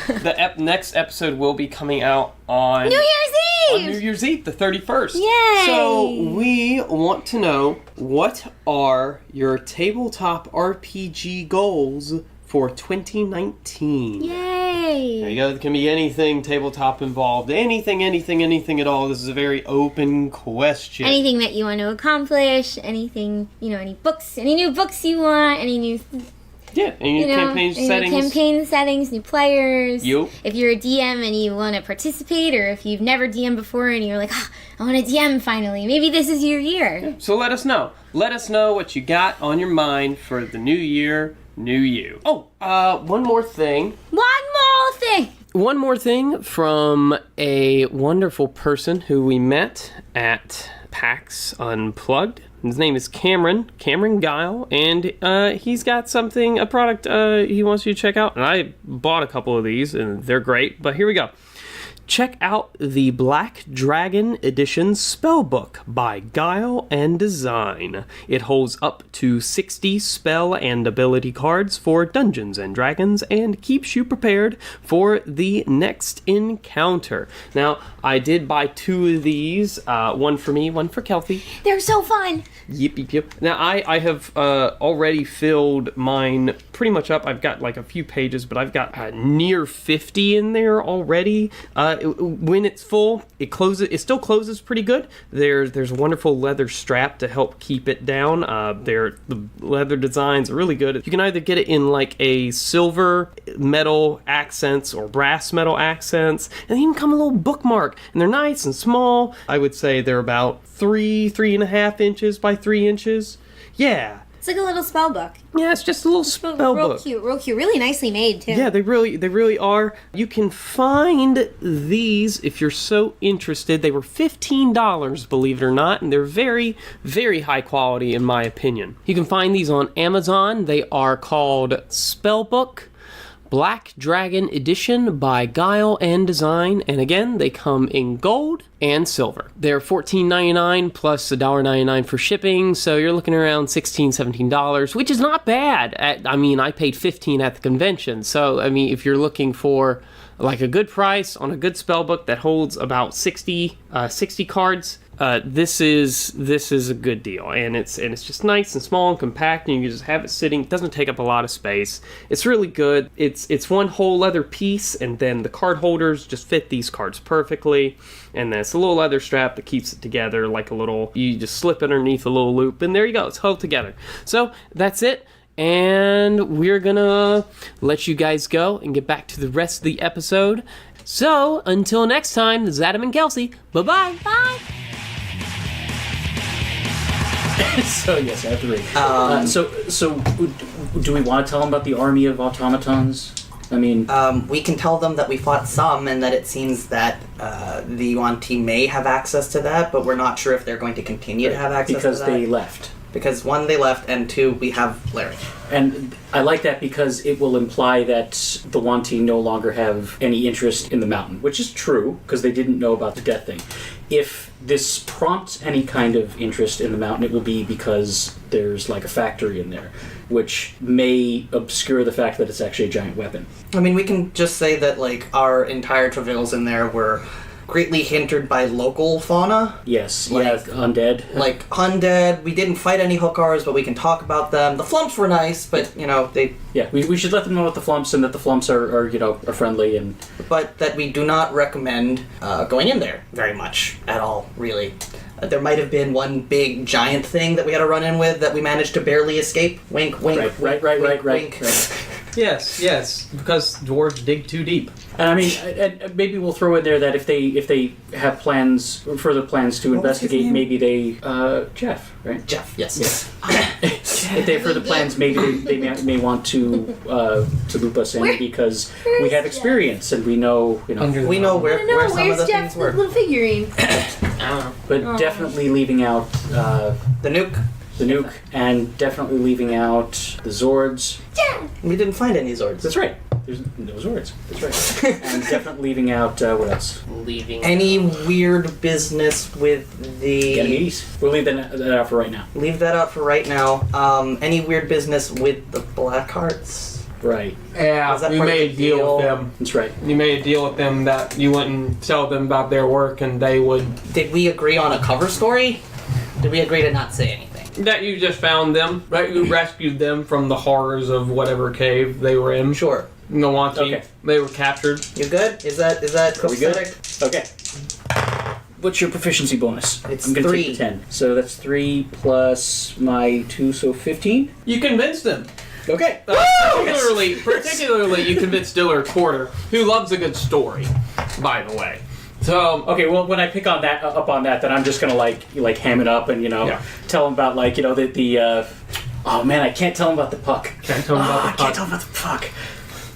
The next episode will be coming out on New Year's Eve! On New Year's Eve, the 31st. Yay! So we want to know, what are your tabletop RPG goals for 2019? Yay! There you go. It can be anything tabletop involved. Anything at all. This is a very open question. Anything that you want to accomplish, anything, any books, any new books you want, any new... Yeah, and your campaign settings. Campaign settings, new players. Yep. If you're a DM and you want to participate, or if you've never DM'd before and you're like, I want to DM finally. Maybe this is your year. Yeah. So let us know. Let us know what you got on your mind for the new year, new you. Oh, one more thing. One more thing from a wonderful person who we met at PAX Unplugged. His name is Cameron Guile, and he's got a product he wants you to check out. And I bought a couple of these, and they're great. But here we go. Check out the Black Dragon Edition Spellbook by Guile and Design. It holds up to 60 spell and ability cards for Dungeons and Dragons and keeps you prepared for the next encounter. Now, I did buy 2 of these, one for me, one for Kelsey. They're so fun. Yep. Now, I have already filled mine pretty much up. I've got a few pages, but I've got near 50 in there already. When it's full, it still closes pretty good. There's a wonderful leather strap to help keep it down. The leather designs are really good. You can either get it in a silver metal accents or brass metal accents, and they even come a little bookmark, and they're nice and small. I would say they're about 3.5 inches by 3 inches. Yeah. It's like a little spell book. Yeah, it's just a little spell book. Real cute. Really nicely made, too. Yeah, they really are. You can find these if you're so interested. They were $15, believe it or not, and they're very, very high quality in my opinion. You can find these on Amazon. They are called Spellbook Black Dragon Edition by Guile and Design, and again, they come in gold and silver. They're $14.99 plus $1.99 for shipping, so you're looking around $16, $17, which is not bad. I paid $15 at the convention, so if you're looking for a good price on a good spellbook that holds about 60 cards, this is a good deal, and it's just nice and small and compact, and you can just have it sitting. It doesn't take up a lot of space. It's really good. It's one whole leather piece, and then the card holders just fit these cards perfectly, and then it's a little leather strap that keeps it together you just slip it underneath a little loop, and there you go. It's held together. So that's it. And we're gonna let you guys go and get back to the rest of the episode. So until next time, this is Adam and Kelsey. Bye-bye. Bye. So yes, I have to read. So do we want to tell them about the army of automatons? I mean, we can tell them that we fought some, and that it seems that the Yuan team may have access to that, but we're not sure if they're going to continue to have access because to that. they left. Because 1, they left, and 2, we have Larry. And I like that because it will imply that the Yuan team no longer have any interest in the mountain, which is true, because they didn't know about the death thing. If this prompts any kind of interest in the mountain, it will be because there's like a factory in there, which may obscure the fact that it's actually a giant weapon. I mean, we can just say that, like, our entire travails in there were greatly hindered by local fauna. Yes, Like- undead. Like, undead, we didn't fight any hookars, but we can talk about them. The flumps were nice, but, you know, We should let them know about the flumps and that the flumps are friendly and... but that we do not recommend going in there very much at all, really. There might have been one big giant thing that we had to run in with that we managed to barely escape. Wink, wink, Right. wink. Yes, because dwarves dig too deep. And I mean, and maybe we'll throw in there that if they have further plans to What was his investigate, name? maybe they Jeff, right? Jeff, yes. If they have further plans, maybe they may want to loop us in because we have experience and we know, We know where some of the where's things Jeff's were. little figurine? I don't know. but definitely leaving out The nuke. the nuke and definitely leaving out the Zords. We didn't find any Zords. That's right. There's no Zords. That's right. And definitely leaving out what else? Leaving. Any weird business with the... Ganymedes. We'll leave that out for right now. Leave that out for right now. Any weird business with the Blackhearts? Right. Yeah, Was that you part of made the a deal deal? with them. That's right. You made a deal with them that you wouldn't tell them about their work and they would... Did we agree on a cover story? Did we agree to not say anything? That you just found them, right? You rescued them from the horrors of whatever cave they were in. Sure. Nawanti. Okay. They were captured. You good? Is that Are we good? copacetic? Okay. What's your proficiency bonus? It's I'm gonna 3. take the 10. So that's 3 plus my 2, so 15. You convinced them. Okay. Particularly, you convinced Diller Porter, who loves a good story, by the way. So, Okay, well, when I pick on that, up on that, then I'm just gonna like ham it up and Yeah. tell him about the oh man, I can't tell him about the puck. can't tell them about I the can't puck. tell him about the puck.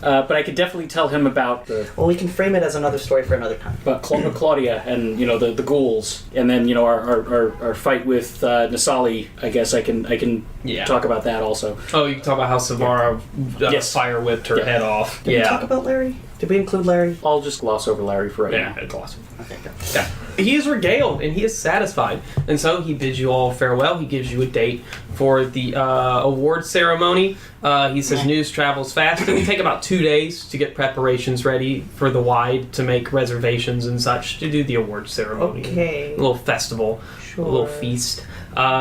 But I could definitely tell him about Well, we can frame it as another story for another time. Claudia and the ghouls, and then our fight with Nasali. I guess I can Yeah. talk about that also. Oh, you can talk about how Sav'ah Yes. fire whipped her Yeah. head off. Did we talk about Larry? Did we include Larry? I'll just gloss over Larry for right Yeah, now. it's awesome. Okay, good. Yeah. He is regaled and he is satisfied. And so he bids you all farewell. He gives you a date for the award ceremony. He says news travels fast. It will take about 2 days to get preparations ready for the Wide to make reservations and such to do the award ceremony. Okay. A little festival, a little feast.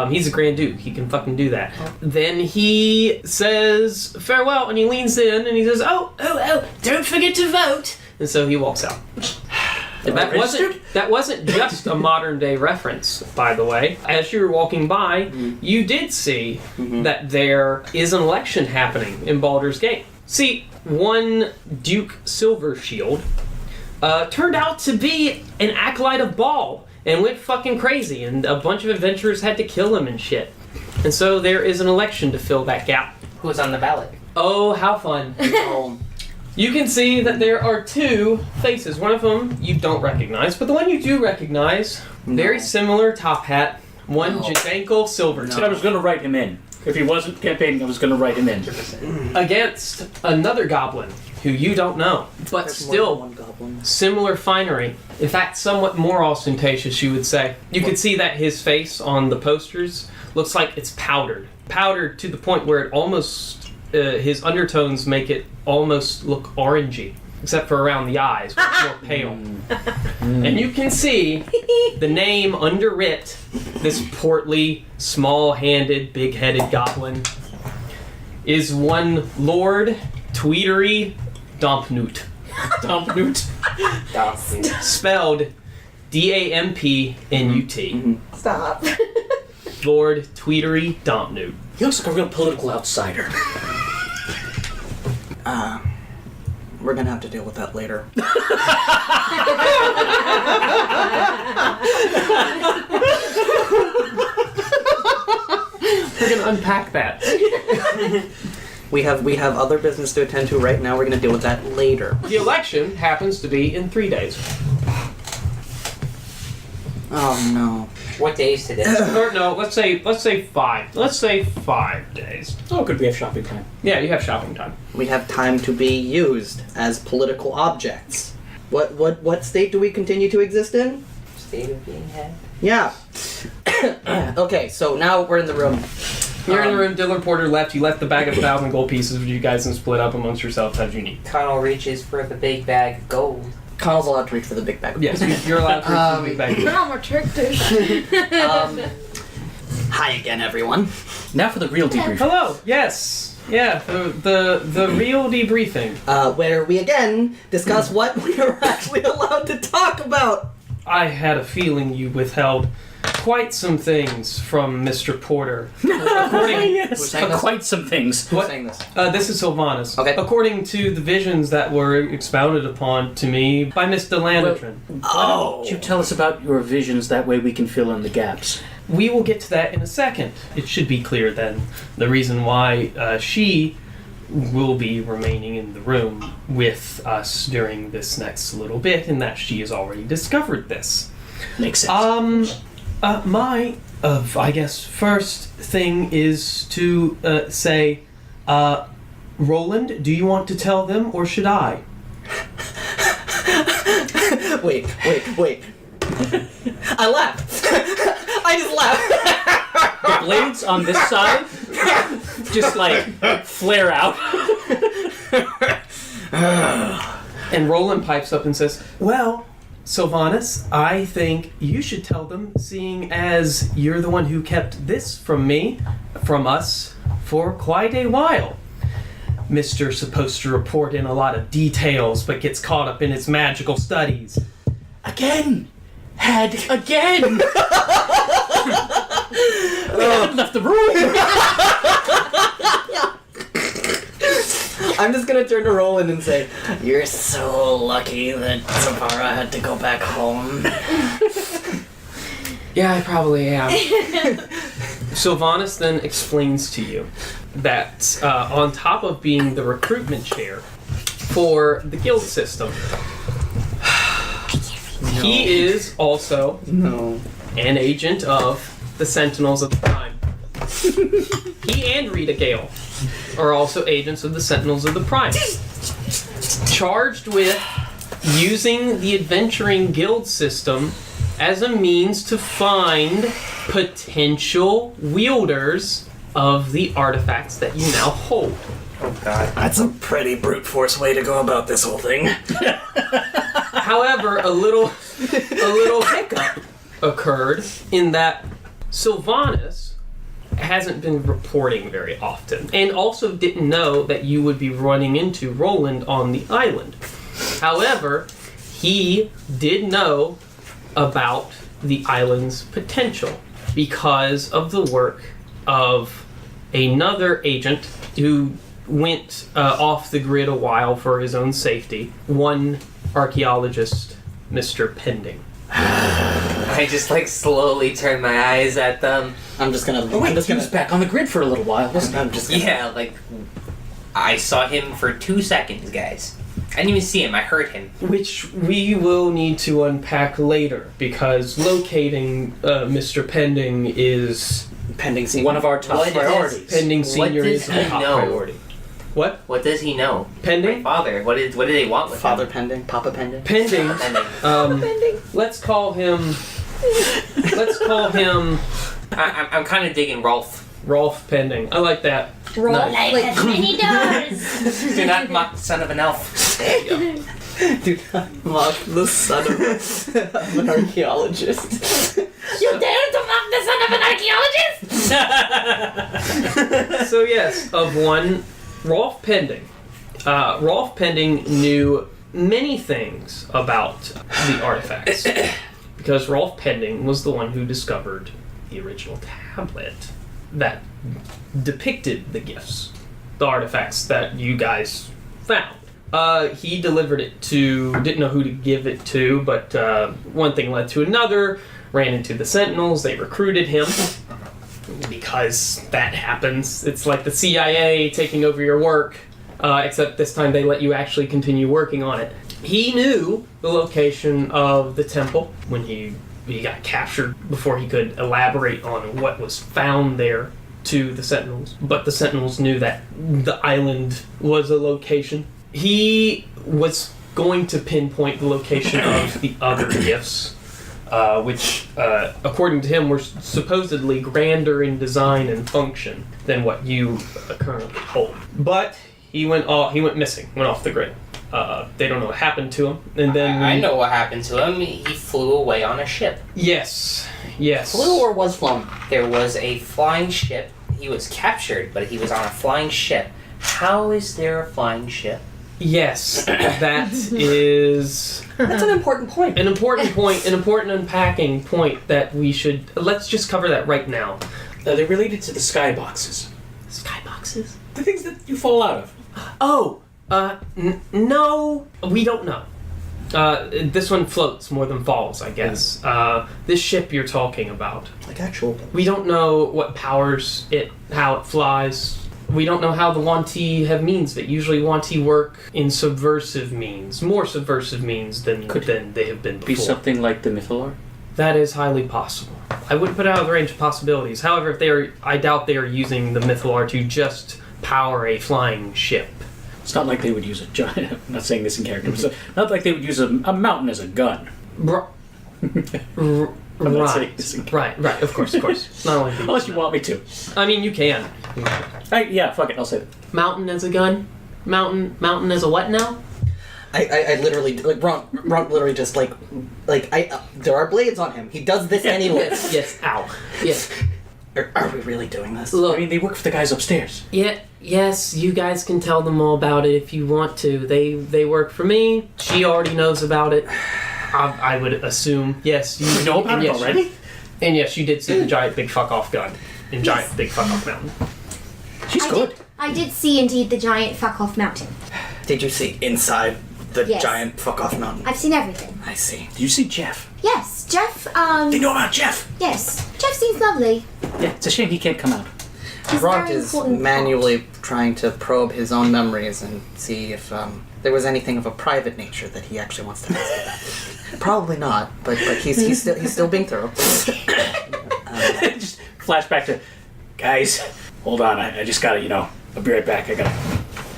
He's a Grand Duke. He can fucking do that. Then he says farewell and he leans in and he says, oh, don't forget to vote. And so he walks out. That wasn't just a modern day reference, by the way. As you were walking by, you did see that there is an election happening in Baldur's Gate. See, one Duke Silvershield turned out to be an acolyte of Baal and went fucking crazy, and a bunch of adventurers had to kill him and shit. And so there is an election to fill that gap. Who's on the ballot? Oh, how fun. You can see that there are 2 faces. One of them you don't recognize, but the one you do recognize, very similar top hat, one Jankle silver tip. I was going to write him in. If he wasn't campaigning, I was going to write him in. Against another goblin who you don't know, but There's still more than one goblin. similar finery. In fact, somewhat more ostentatious, you would say. You could see that his face on the posters looks like it's powdered. Powdered to the point where it almost, his undertones make it almost look orangey. Except for around the eyes, where it's more pale. And you can see the name underwrit, this portly, small-handed, big-headed goblin, is one Lord Tweedery Dampnut. Dampnut. Spelled D-A-M-P-N-U-T. Stop. Lord Tweedery Dampnut. He looks like a real political outsider. We're gonna have to deal with that later. We're gonna unpack that. We have other business to attend to right now. We're going to deal with that later. The election happens to be in 3 days. Oh no. What day is today? Or no, let's say 5. Let's say 5 days. Oh, good. We have shopping time. Yeah, you have shopping time. We have time to be used as political objects. What state do we continue to exist in? State of being had. Yeah. Okay, so now we're in the room. You're in the room. Dillard Porter left. You left the bag of 1,000 gold pieces, which you guys can split up amongst yourselves as you need. Conall reaches for the big bag of gold. Connell's allowed to reach for the big bag. Yes, you're allowed to reach the big bag. No more tricksters. Hi again, everyone. Now for the real debrief. Hello. Yes. Yeah. The real debriefing. Where we again discuss what we are actually allowed to talk about. I had a feeling you withheld quite some things from Mr. Porter. According, Yes, saying this? quite some things. Who's saying this? This is Sylvanas. Okay. According to the visions that were expounded upon to me by Miss Dalanadrin. Oh. Why don't you tell us about your visions? That way we can fill in the gaps. We will get to that in a second. It should be clear then the reason why she will be remaining in the room with us during this next little bit, and that she has already discovered this. Makes sense. My I guess first thing is to say, Roland, do you want to tell them or should I? Wait. I laughed. I just laughed. The blades on this side just like flare out. And Roland pipes up and says, well, Sylvanas, I think you should tell them, seeing as you're the one who kept this from us, for quite a while. Mr. supposed to report in a lot of details, but gets caught up in his magical studies. Again! Again! We haven't left the room! I'm just gonna turn to Roland and say, you're so lucky that Sav'ah Rah had to go back home. Yeah, I probably am. Sylvanas then explains to you that on top of being the recruitment chair for the guild system, he is also an agent of the Sentinels of the Prime. He and Rita Gale are also agents of the Sentinels of the Prime, charged with using the adventuring guild system as a means to find potential wielders of the artifacts that you now hold. Oh god. That's a pretty brute force way to go about this whole thing. However, a little hiccup occurred in that Sylvanas hasn't been reporting very often, and also didn't know that you would be running into Roland on the island. However, he did know about the island's potential because of the work of another agent who went off the grid a while for his own safety, one archaeologist, Mr. Pending. I just slowly turn my eyes at them. I'm just gonna. Oh wait, he was back on the grid for a little while, wasn't he? I'm just gonna, Yeah, I saw him for 2 seconds, guys. I didn't even see him, I heard him. Which we will need to unpack later, because locating Mr. Pending is... Pending scene. One of our top What priorities. Pending Senior does is a he top know? priority. What? What does he know? Pending? My father. What do they want with Father him? Pending, Papa Pending. Pending. Pending. Let's call him... I'm kind of digging Rolf. Rolf Pending. I like that. Roll Nice. like as many does. Do not mock the son of an elf. Do not mock the son of an archaeologist. You dare to mock the son of an archaeologist? So yes, of one, Rolf Pending. Rolf Pending knew many things about the artifacts, because Rolf Pending was the one who discovered the original tablet that depicted the gifts, the artifacts that you guys found. He delivered it to, didn't know who to give it to, but one thing led to another, ran into the Sentinels, they recruited him, because that happens. It's like the CIA taking over your work, except this time they let you actually continue working on it. He knew the location of the temple when he got captured before he could elaborate on what was found there to the Sentinels. But the Sentinels knew that the island was a location. He was going to pinpoint the location of the other gifts, which, according to him, were supposedly grander in design and function than what you currently hold. But he went missing, went off the grid. They don't know what happened to him. And then I know what happened to him. He flew away on a ship. Yes. Flew or was flown? There was a flying ship. He was captured, but he was on a flying ship. How is there a flying ship? Yes, that is... That's an important point. An important unpacking point that we should... Let's just cover that right now. They're related to the skyboxes. Skyboxes? The things that you fall out of. Oh, no, we don't know. This one floats more than falls, I guess. This ship you're talking about. Like actual... We don't know what powers it, how it flies. We don't know how the Wanti have means of it. Usually Wanti work in subversive means, more subversive means than they have been before. Be something like the mythallar? That is highly possible. I wouldn't put it out of the range of possibilities. However, I doubt they are using the mythallar to just power a flying ship. It's not like they would use a giant... I'm not saying this in character, but not like they would use a mountain as a gun. Right, of course. Not only Unless you want me to. I mean, you can. Yeah, fuck it, I'll say it. Mountain as a gun? Mountain as a what now? I literally, like, Ront literally just, there are blades on him. He does this anyway. Yes, ow. Yes. Are we really doing this? Look, I mean, they work for the guys upstairs. Yeah, yes, you guys can tell them all about it if you want to. They work for me. She already knows about it. I would assume. Yes, you know about it already? And yes, you did see the giant big fuck off gun in giant big fuck off mountain. She's good. I did see indeed the giant fuck off mountain. Did you see inside the Yes. giant fuck off mountain? I've seen everything. I see. Did you see Jeff? Yes, Jeff, They know about Jeff! yes. Jeff seems lovely. Yeah, it's a shame he can't come out. He's Ront very is important manually trying to probe his own memories and see if there was anything of a private nature that he actually wants to ask about. Probably not, but he's still being thorough. Just flashback to, guys, hold on, I just gotta, I'll be right back. I gotta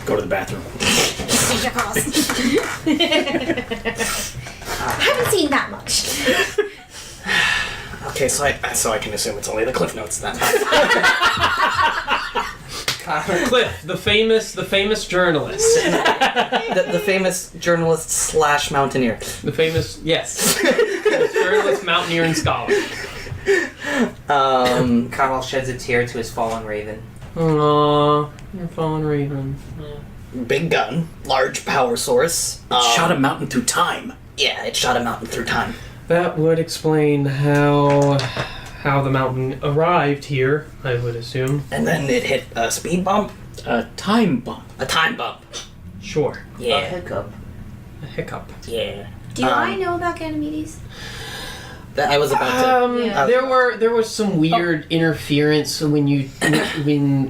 go to the bathroom. Take your calls. I haven't seen that much. Okay, so I can assume it's only the Cliff Notes then. Cliff, the famous journalist. the famous journalist / mountaineer. The famous, yes. The journalist, mountaineer, and scholar. Conall sheds a tear to his fallen raven. Aww, your fallen raven. Big gun, large power source. Shot a mountain through time. Yeah, it shot a mountain through time. That would explain how the mountain arrived here, I would assume. And then it hit a speed bump. A time bomb. A time bump. Sure. Yeah. A hiccup. A hiccup. Yeah. Do I know about Ganymedes? I was about to. Yeah. There was some weird interference when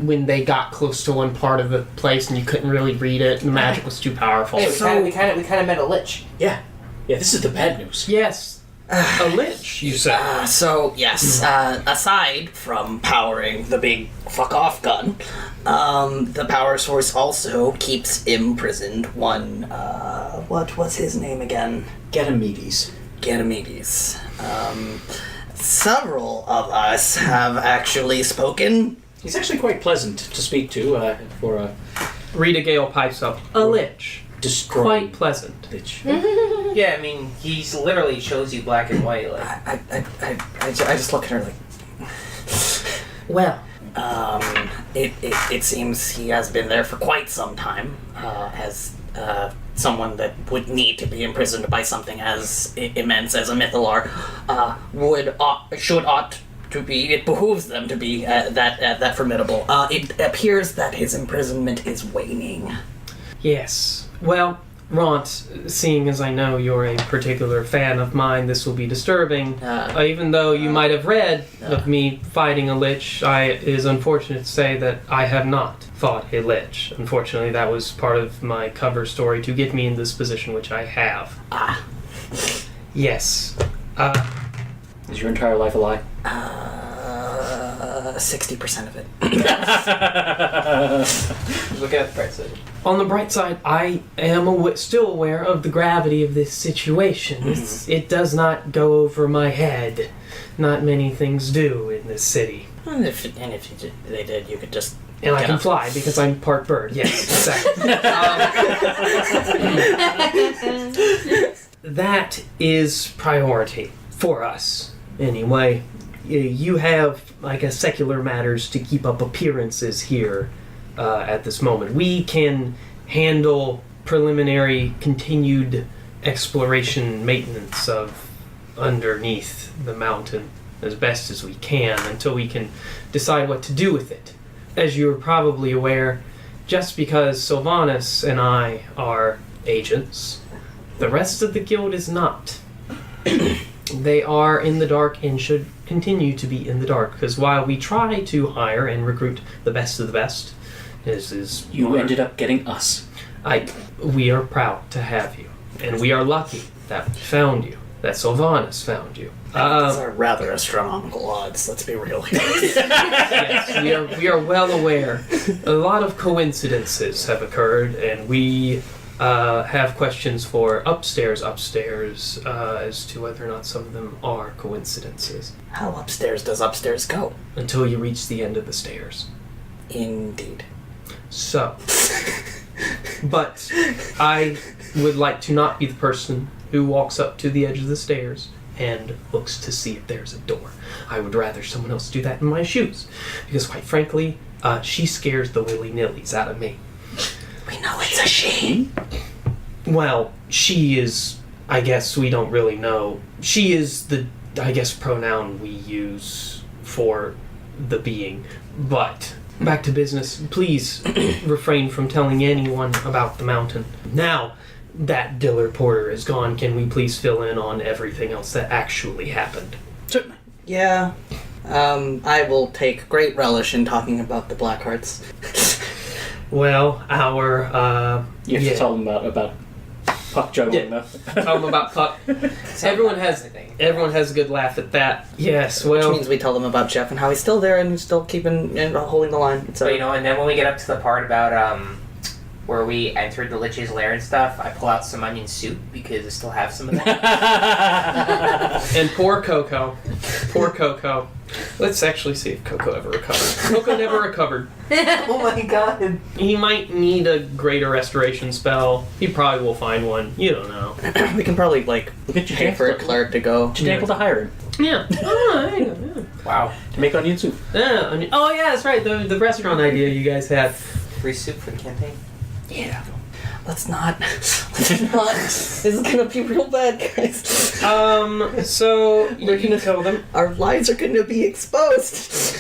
when they got close to one part of the place and you couldn't really read it. And the magic was too powerful. Hey, we kind of met a lich. Yeah, this is the bad news. Yes, a lich. You said. So yes, aside from powering the big fuck off gun, the power source also keeps imprisoned one. What was his name again? Ganymedes. Several of us have actually spoken. He's actually quite pleasant to speak to for a Rita Gale pipes up. A lich. destroyed Quite pleasant. bitch. Yeah, I mean, he's literally shows you black and white. Like, I just look at her like. Well, It seems he has been there for quite some time, as someone that would need to be imprisoned by something as immense as a mythallar ought to be. It behooves them to be that formidable. It appears that his imprisonment is waning. yes. Well, Ront, seeing as I know you're a particular fan of mine, this will be disturbing. Even though you might have read of me fighting a lich, it is unfortunate to say that I have not fought a lich. Unfortunately, that was part of my cover story to get me in this position, which I have. Yes. Is your entire life a lie? 60% of it. Look at the bright side. On the bright side, I am still aware of the gravity of this situation. It does not go over my head. Not many things do in this city. And if they did, you could just. And I can fly because I'm part bird. Yes, exactly. That is priority for us, anyway. You have, I guess, secular matters to keep up appearances here at this moment. We can handle preliminary continued exploration maintenance of underneath the mountain as best as we can until we can decide what to do with it. As you're probably aware, just because Sylvanas and I are agents, the rest of the guild is not. They are in the dark and should continue to be in the dark, because while we try to hire and recruit the best of the best, you ended up getting us. We are proud to have you, and we are lucky that we found you, that Sylvanas found you. These are rather astronomical odds, let's be real here. Yes, we are well aware. A lot of coincidences have occurred, and we have questions for upstairs as to whether or not some of them are coincidences. How upstairs does upstairs go? Until you reach the end of the stairs. Indeed. So, but I would like to not be the person who walks up to the edge of the stairs and looks to see if there's a door. I would rather someone else do that in my shoes, because quite frankly, she scares the willy-nillys out of me. We know it's a she. Well, she is, I guess we don't really know. She is the, I guess, pronoun we use for the being. But, back to business. Please refrain from telling anyone about the mountain. Now that Diller Porter is gone, can we please fill in on everything else that actually happened? Certainly. Yeah. I will take great relish in talking about the Blackhearts. Well, You have to tell them about Puck juggling, though. Tell them about Puck. Everyone has a good laugh at that. Yes, well... Which means we tell them about Jeff and how he's still there and he's still keeping and holding the line. So, and then when we get up to the part about where we entered the Lich's lair and stuff, I pull out some onion soup because I still have some of that. And poor Coco. Let's actually see if Coco ever recovered. Coco never recovered. Oh my god. He might need a greater restoration spell. He probably will find one. You don't know. we can probably, pay for a cleric to go. You're able to hire him. Yeah. Yeah. Wow. To make onion soup. Yeah. Oh, yeah, that's right. The restaurant idea you guys had. Free soup for the campaign. Yeah. Let's not. This is gonna be real bad, guys. So you're gonna tell them. Our lives are gonna be exposed.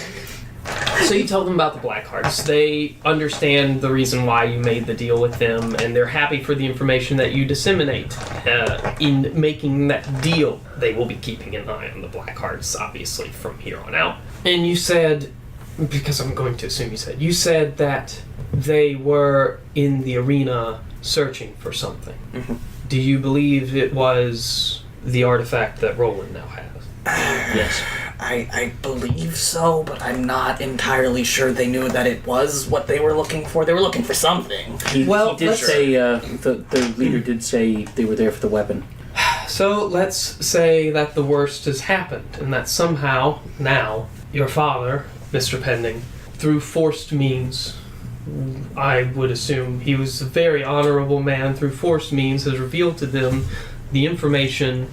So you tell them about the Blackhearts. They understand the reason why you made the deal with them, and they're happy for the information that you disseminate. In making that deal, they will be keeping an eye on the Blackhearts, obviously, from here on out. And you said, because I'm going to assume you said that they were in the arena searching for something. Mm-hmm. Do you believe it was the artifact that Roland now has? Yes. I believe so, but I'm not entirely sure they knew that it was what they were looking for. They were looking for something. He did say, the leader did say they were there for the weapon. So let's say that the worst has happened, and that somehow, now, your father, Mr. Pending, through forced means, I would assume he was a very honorable man, through forced means has revealed to them the information,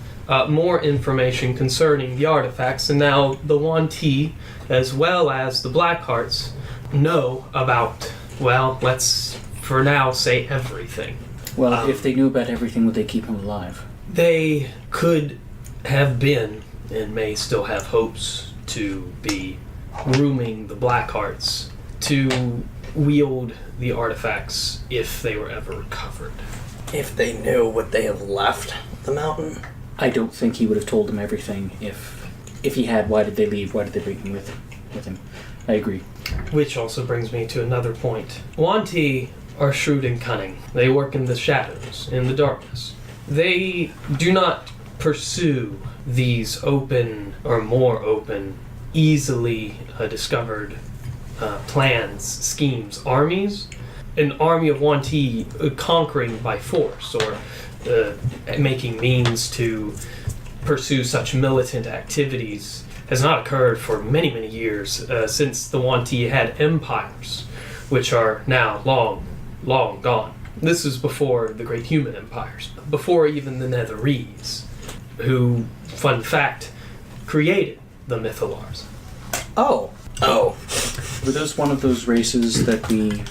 more information concerning the artifacts, and now the Wanti, as well as the Blackhearts, know about, well, let's for now say everything. Well, if they knew about everything, would they keep him alive? They could have been, and may still have hopes to be, grooming the Blackhearts to wield the artifacts if they were ever recovered. If they knew, would they have left the mountain? I don't think he would have told them everything. If he had, why did they leave? Why did they bring him with him? I agree. Which also brings me to another point. Wanti are shrewd and cunning. They work in the shadows, in the darkness. They do not pursue these open, or more open, easily discovered plans, schemes, armies. An army of Wanti conquering by force, or making means to pursue such militant activities has not occurred for many, many years, since the Wanti had empires, which are now long gone. This is before the great human empires, before even the Netherese, who, fun fact, created the mythallars. Oh. Were those one of those races that we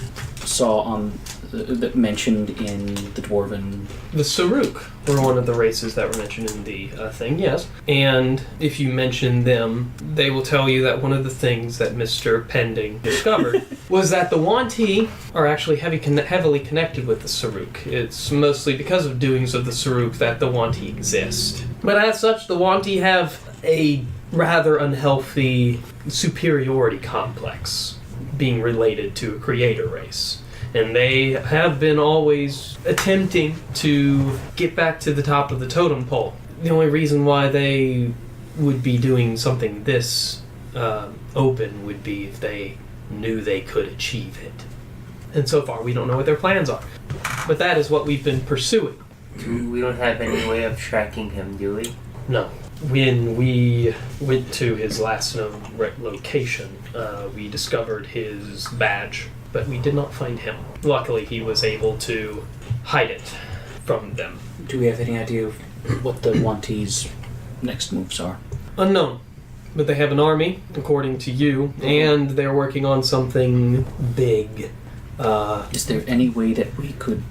saw on that mentioned in the Dwarven? The Saruk were one of the races that were mentioned in the thing, yes. And if you mention them, they will tell you that one of the things that Mr. Pending discovered was that the Wanti are actually heavily connected with the Saruk. It's mostly because of doings of the Saruk that the Wanti exist. But as such, the Wanti have a rather unhealthy superiority complex, being related to a creator race. And they have been always attempting to get back to the top of the totem pole. The only reason why they would be doing something this open would be if they knew they could achieve it. And so far, we don't know what their plans are. But that is what we've been pursuing. We don't have any way of tracking him, do we? No. When we went to his last known location, we discovered his badge, but we did not find him. Luckily, he was able to hide it from them. Do we have any idea of what the Wanti's next moves are? Unknown. But they have an army, according to you, and they're working on something big. Is there any way that we could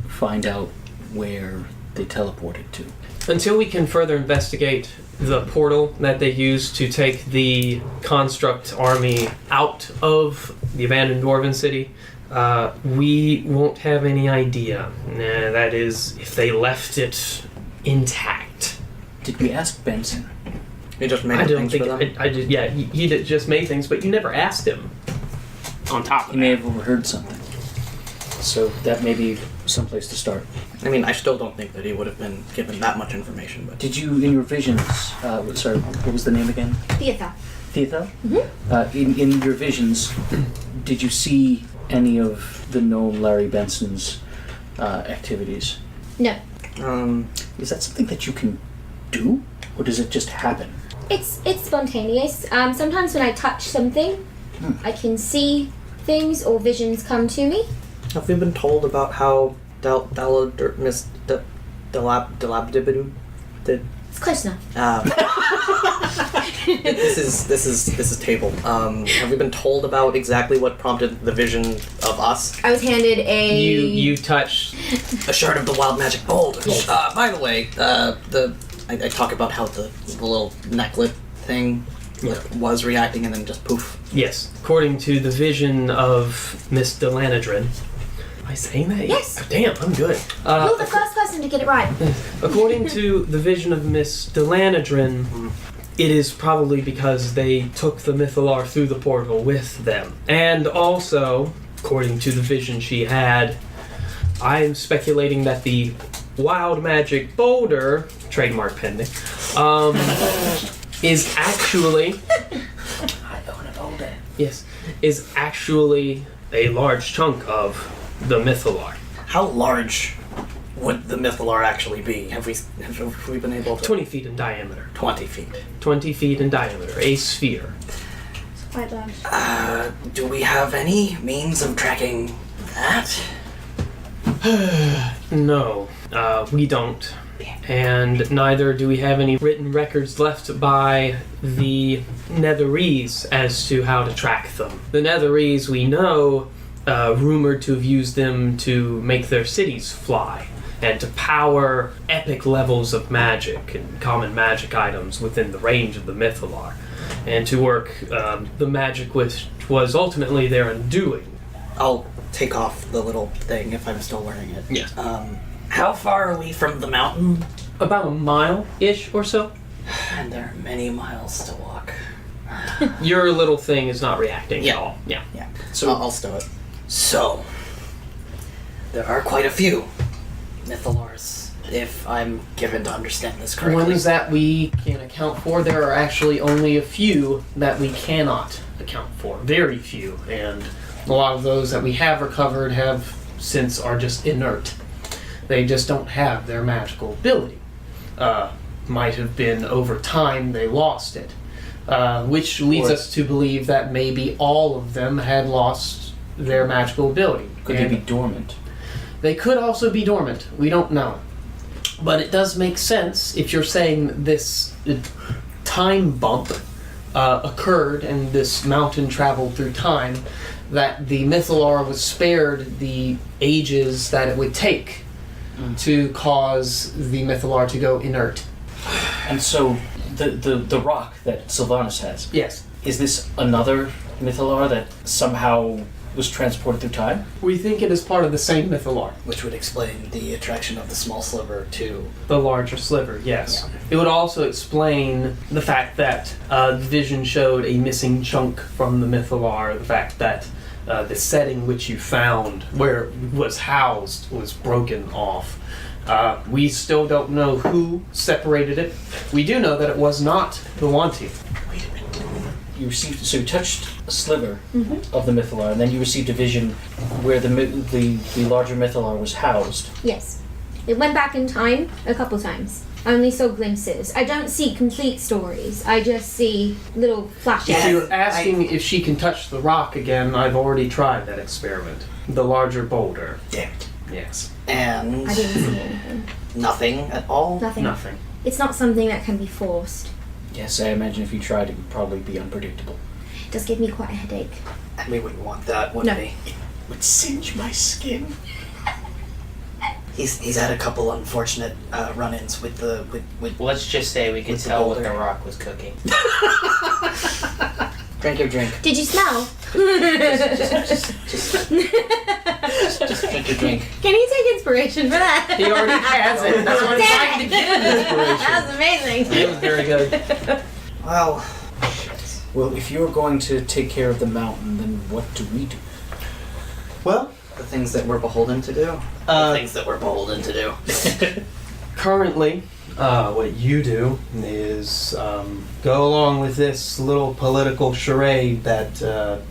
find out where they teleported to? Until we can further investigate the portal that they used to take the construct army out of the abandoned Dwarven city, we won't have any idea. That is, if they left it intact. Did we ask Benson? He just made I don't things think. for them? Yeah, he did just made things, but you never asked him. On top of He may have overheard something. So that may be someplace to start. I mean, I still don't think that he would have been given that much information, but... Did you, in your visions, sorry, what was the name again? Thiathel. Thiathel? Mm-hmm. In your visions, did you see any of the known Larry Benson's activities? No. Is that something that you can do? Or does it just happen? It's spontaneous. Sometimes when I touch something, I can see things or visions come to me. Have we been told about how Miss Delabdibidu did? It's close enough. This is table. Have we been told about exactly what prompted the vision of us? I was handed a... You touched... A shard of the wild magic bolt. Yes. By the way, I talk about how the little necklet thing was reacting and then just poof. Yes. According to the vision of Miss Dalanadrin. Am I saying that? Yes. Oh, damn, I'm good. You're the first person to get it right. According to the vision of Miss Dalanadrin, it is probably because they took the mythallar through the portal with them. And also, according to the vision she had, I'm speculating that the wild magic boulder, trademark pending, is actually... I own a boulder. Yes, is actually a large chunk of the mythallar. How large would the mythallar actually be? Have we been able to... 20 feet in diameter. 20 feet. 20 feet in diameter. A sphere. Quite large. Do we have any means of tracking that? No, we don't. And neither do we have any written records left by the Netherese as to how to track them. The Netherese, we know, rumored to have used them to make their cities fly and to power epic levels of magic and common magic items within the range of the mythallar, and to work the magic which was ultimately their undoing. I'll take off the little thing if I'm still wearing it. Yes. How far are we from the mountain? About a mile-ish or so. And there are many miles to walk. Your little thing is not reacting Yeah. at all. Yeah. Yeah. So I'll stow it. So, there are quite a few mythallars, if I'm given to understand this correctly. Ones that we can account for, there are actually only a few that we cannot account for. Very few. And a lot of those that we have recovered are just inert. They just don't have their magical ability. Might have been over time they lost it. Which leads us to believe that maybe all of them had lost their magical ability. Could they be dormant? They could also be dormant. We don't know. But it does make sense if you're saying this time bump occurred and this mountain traveled through time, that the mythallar was spared the ages that it would take to cause the mythallar to go inert. And so the rock that Sylvanas has, Yes. is this another mythallar that somehow was transported through time? We think it is part of the same mythallar. Which would explain the attraction of the small sliver to... The larger sliver, yes. It would also explain the fact that the vision showed a missing chunk from the mythallar, the fact that the setting which you found where it was housed was broken off. We still don't know who separated it. We do know that it was not the Wanti. Wait a minute. You received, so you touched a sliver of the mythallar, and then you received a vision where the larger mythallar was housed. Yes. It went back in time a couple times. I only saw glimpses. I don't see complete stories. I just see little flashes. If you're asking if she can touch the rock again, I've already tried that experiment. The larger boulder. Damn it. Yes. And I didn't see anything. nothing at all? Nothing. Nothing. It's not something that can be forced. Yes, I imagine if you tried, it would probably be unpredictable. It does give me quite a headache. And we wouldn't want that, would No. we? It would singe my skin. He's had a couple unfortunate run-ins with the... with Let's just say we could With the tell what boulder. the rock was cooking. Drink your drink. Did you smell? Just drink your drink. Can you take inspiration for that? He already has it. That's what I'm Damn trying to it. get him inspiration. That was amazing. It was very good. Well, Well, if you're going to take care of the mountain, then what do we do? well, the things that we're beholden to do. The things that we're beholden to do. Currently, what you do is go along with this little political charade that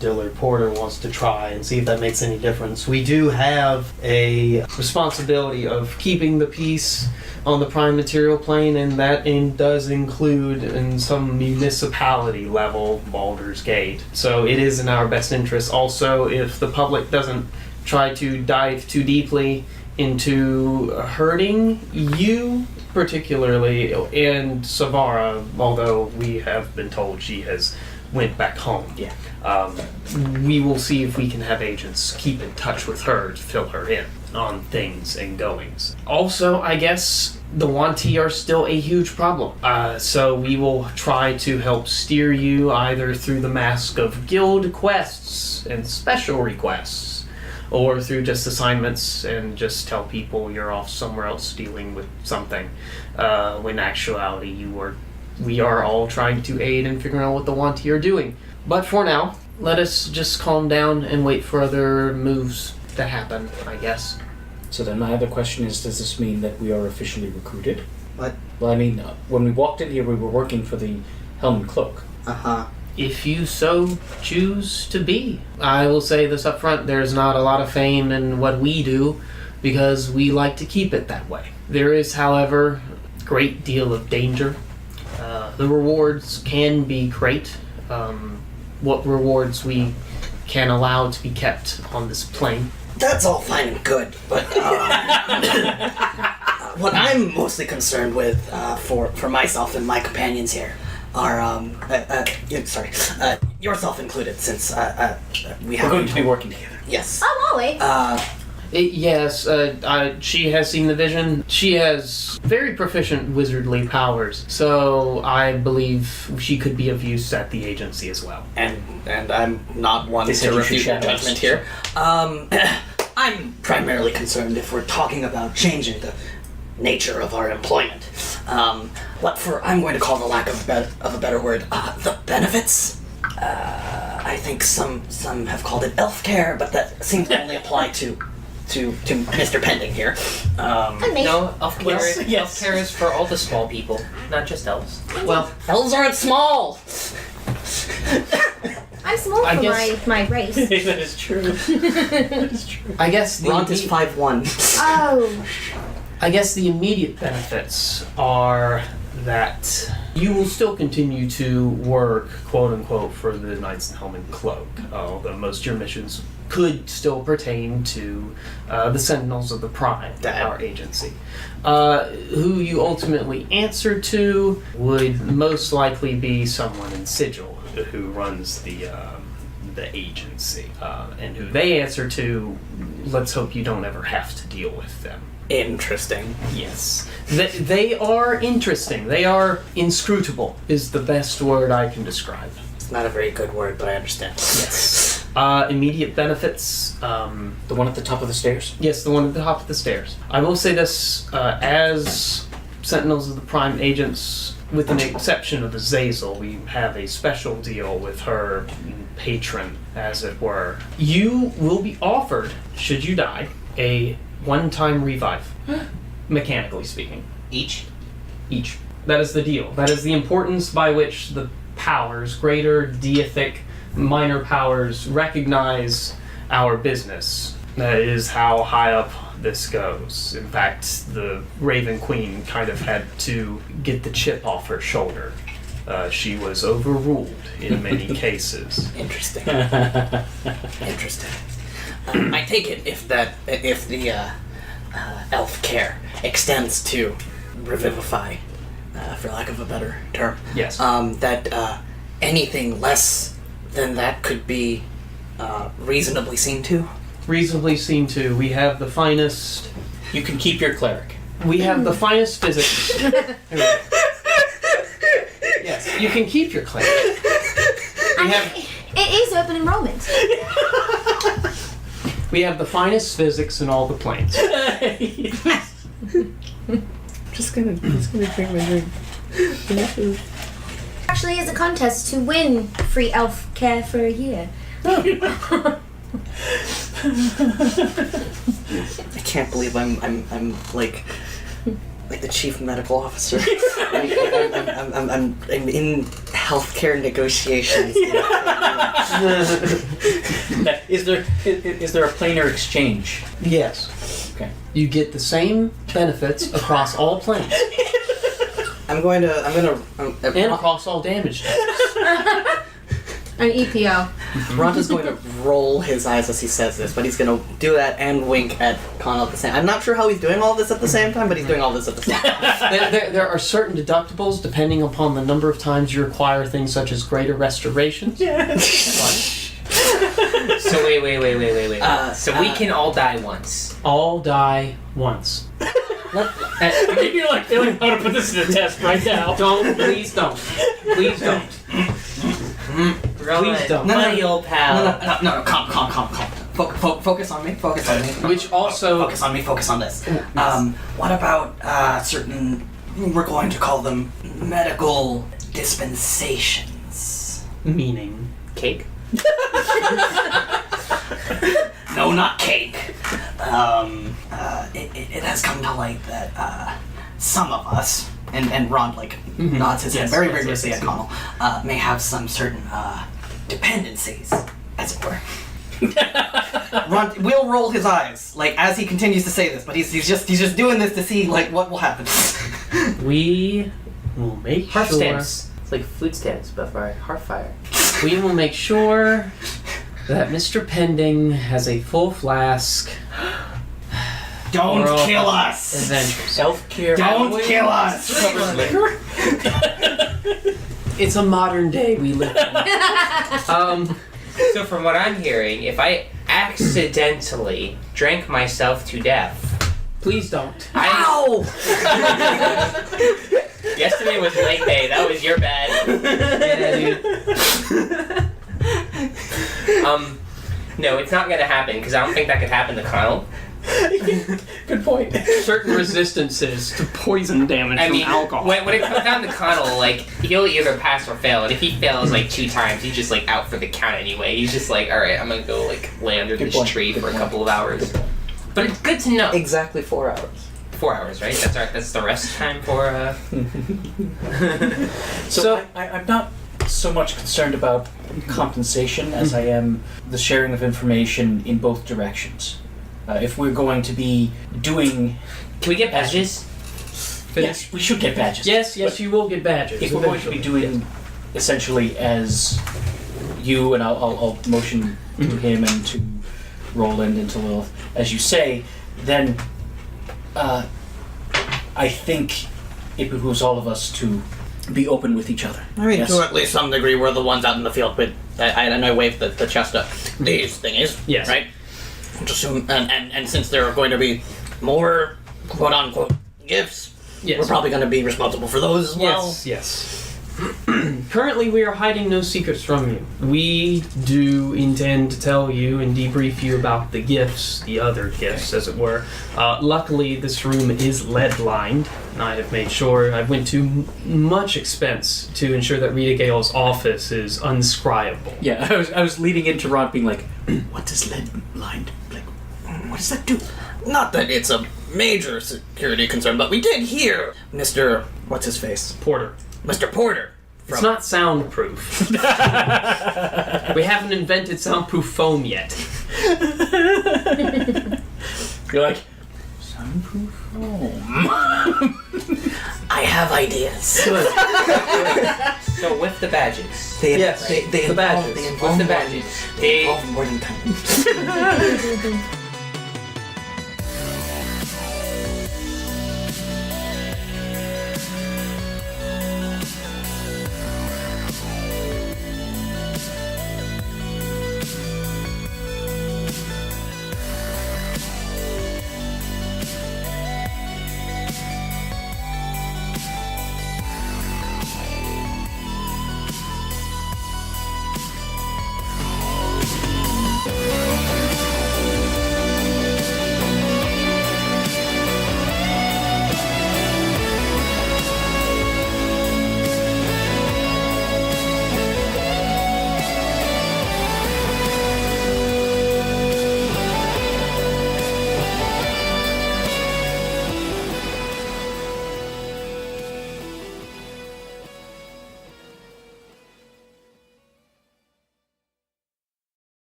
Dillard Porter wants to try and see if that makes any difference. We do have a responsibility of keeping the peace on the prime material plane, and that does include in some municipality level Baldur's Gate. So it is in our best interest. Also, if the public doesn't try to dive too deeply into hurting you particularly, and Sav'ah Rah, although we have been told she has went back home. Yeah. We will see if we can have agents keep in touch with her to fill her in on things and goings. Also, I guess the Wanti are still a huge problem. So we will try to help steer you either through the mask of guild quests and special requests, or through just assignments and just tell people you're off somewhere else dealing with something. When in actuality we are all trying to aid in figuring out what the Wanti are doing. But for now, let us just calm down and wait for other moves to happen, I guess. So then my other question is, does this mean that we are officially recruited? What? Well, I mean, when we walked in here, we were working for the Helm and Cloak. Uh-huh. If you so choose to be. I will say this up front, there's not a lot of fame in what we do because we like to keep it that way. There is, however, a great deal of danger. The rewards can be great. What rewards we can allow to be kept on this plane. That's all fine and good, but what I'm mostly concerned with for myself and my companions here are yourself included, since we have We're going to be working together. Yes. Oh, are we? Yes, she has seen the vision. She has very proficient wizardly powers, so I believe she could be of use at the agency as well. And I'm not one They said to you should refute shadow judgment us. here. I'm primarily concerned if we're talking about changing the nature of our employment. What for I'm going to call, the lack of a better word, the benefits. I think some have called it elf care, but that seems to only apply to Mr. Pending here. No, elf-care yes. is for all the small people, not just elves. Well, elves aren't small. I'm small I for guess- my race. that is true. That is true. I guess the Ront is 5'1". Oh, I guess the immediate benefits are that you will still continue to work, quote unquote, for the Knights in Helm and Cloak, although most of your missions could still pertain to the Sentinels of the Prime, our agency. Who you ultimately answer to would most likely be someone in Sigil who runs the agency, and who they answer to. Let's hope you don't ever have to deal with them. Interesting. Yes. They are interesting. They are inscrutable, is the best word I can describe. It's not a very good word, but I understand. Yes. Immediate benefits. The one at the top of the stairs? Yes, the one at the top of the stairs. I will say this, as Sentinels of the Prime agents, with an exception of Azazel, we have a special deal with her patron, as it were. You will be offered, should you die, a one-time revive, mechanically speaking. Each? Each. That is the deal. That is the importance by which the powers, greater, deific, minor powers, recognize our business. That is how high up this goes. In fact, the Raven Queen kind of had to get the chip off her shoulder. She was overruled in many cases. Interesting. Interesting. I take it if the elf care extends to revivify, for lack of a better term. Yes. That anything less than that could be reasonably seen to. Reasonably seen to. We have the finest. You can keep your cleric. We have the finest physics. Yes, you can keep your cleric. We have. it is open enrollment. We have the finest physics in all the planes. Just gonna drink my drink. Actually, is a contest to win free elf care for a year. I can't believe I'm like the chief medical officer. I'm in healthcare negotiations. Is there a planar exchange? Yes. Okay. You get the same benefits across all planes I'm gonna and across all damage types. An EPO. Ront is going to roll his eyes as he says this, but he's going to do that and wink at Conall at the same. I'm not sure how he's doing all this at the same time, but he's doing all this at the same time. There are certain deductibles depending upon the number of times you require things such as greater restorations. So wait. So we can all die once. All die once. You're like feeling how to put this to the test right now. Please don't. Please don't. Please don't. My old pal. No, calm. Focus on me. Which also... Focus on this. What about certain, we're going to call them medical dispensations? Meaning? Cake? No, not cake. It has come to light that some of us, and Ron nods his head very rigorously at Conall, may have some certain dependencies, as it were. Ron will roll his eyes as he continues to say this, but he's just doing this to see what will happen. We will make Hearth sure... stamps. It's like food stamps, but for hearthfire. We will make sure that Mr. Pending has a full flask. Don't Or kill us! Adventures. Self-care. Don't kill us! It's a modern day we live in. So from what I'm hearing, if I accidentally drank myself to death... Please don't. Ow! Yesterday was leg day, that was your bad. Yeah, dude. No, it's not gonna happen because I don't think that could happen to Conall. Good point. Certain resistances to poison damage I from mean, alcohol. when it comes down to Conall, like, he'll either pass or fail, and if he fails, like, 2 times, he's just, like, out for the count anyway. He's just like, alright, I'm gonna go, like, lay under this tree for a couple of hours. But it's good to know. Exactly 4 hours. 4 hours, right? That's the rest time for, So I'm not so much concerned about compensation as I am the sharing of information in both directions. If we're going to be doing... Can we get badges? Yes, we should get badges. Yes, But you will get badges. if we're going to be doing essentially as you, and I'll motion to him and to Roland and to Lilith, as you say, then I think it behooves all of us to be open with each other. I mean, Yes. to at least some degree, we're the ones out in the field with. I waved the chest up. These thingies. Yes. Right. Just assume, and since there are going to be more quote unquote gifts, Yes. we're probably going to be responsible for those as well. Yes. Currently, we are hiding no secrets from you. We do intend to tell you and debrief you about the gifts, the other gifts, as it were. Luckily, this room is lead-lined, and I have made sure I've went to much expense to ensure that Rita Gale's office is unscribable. Yeah, I was leading into Ront being like, what does lead lined? Like, what does that do? Not that it's a major security concern, but we did hear Mr. What's his face? Porter. Mr. Porter. It's not soundproof. We haven't invented soundproof foam yet. You're like, soundproof foam. I have ideas. So with the badges. They, Yes, they the badges. They With involve the more- badges. They involve more than time.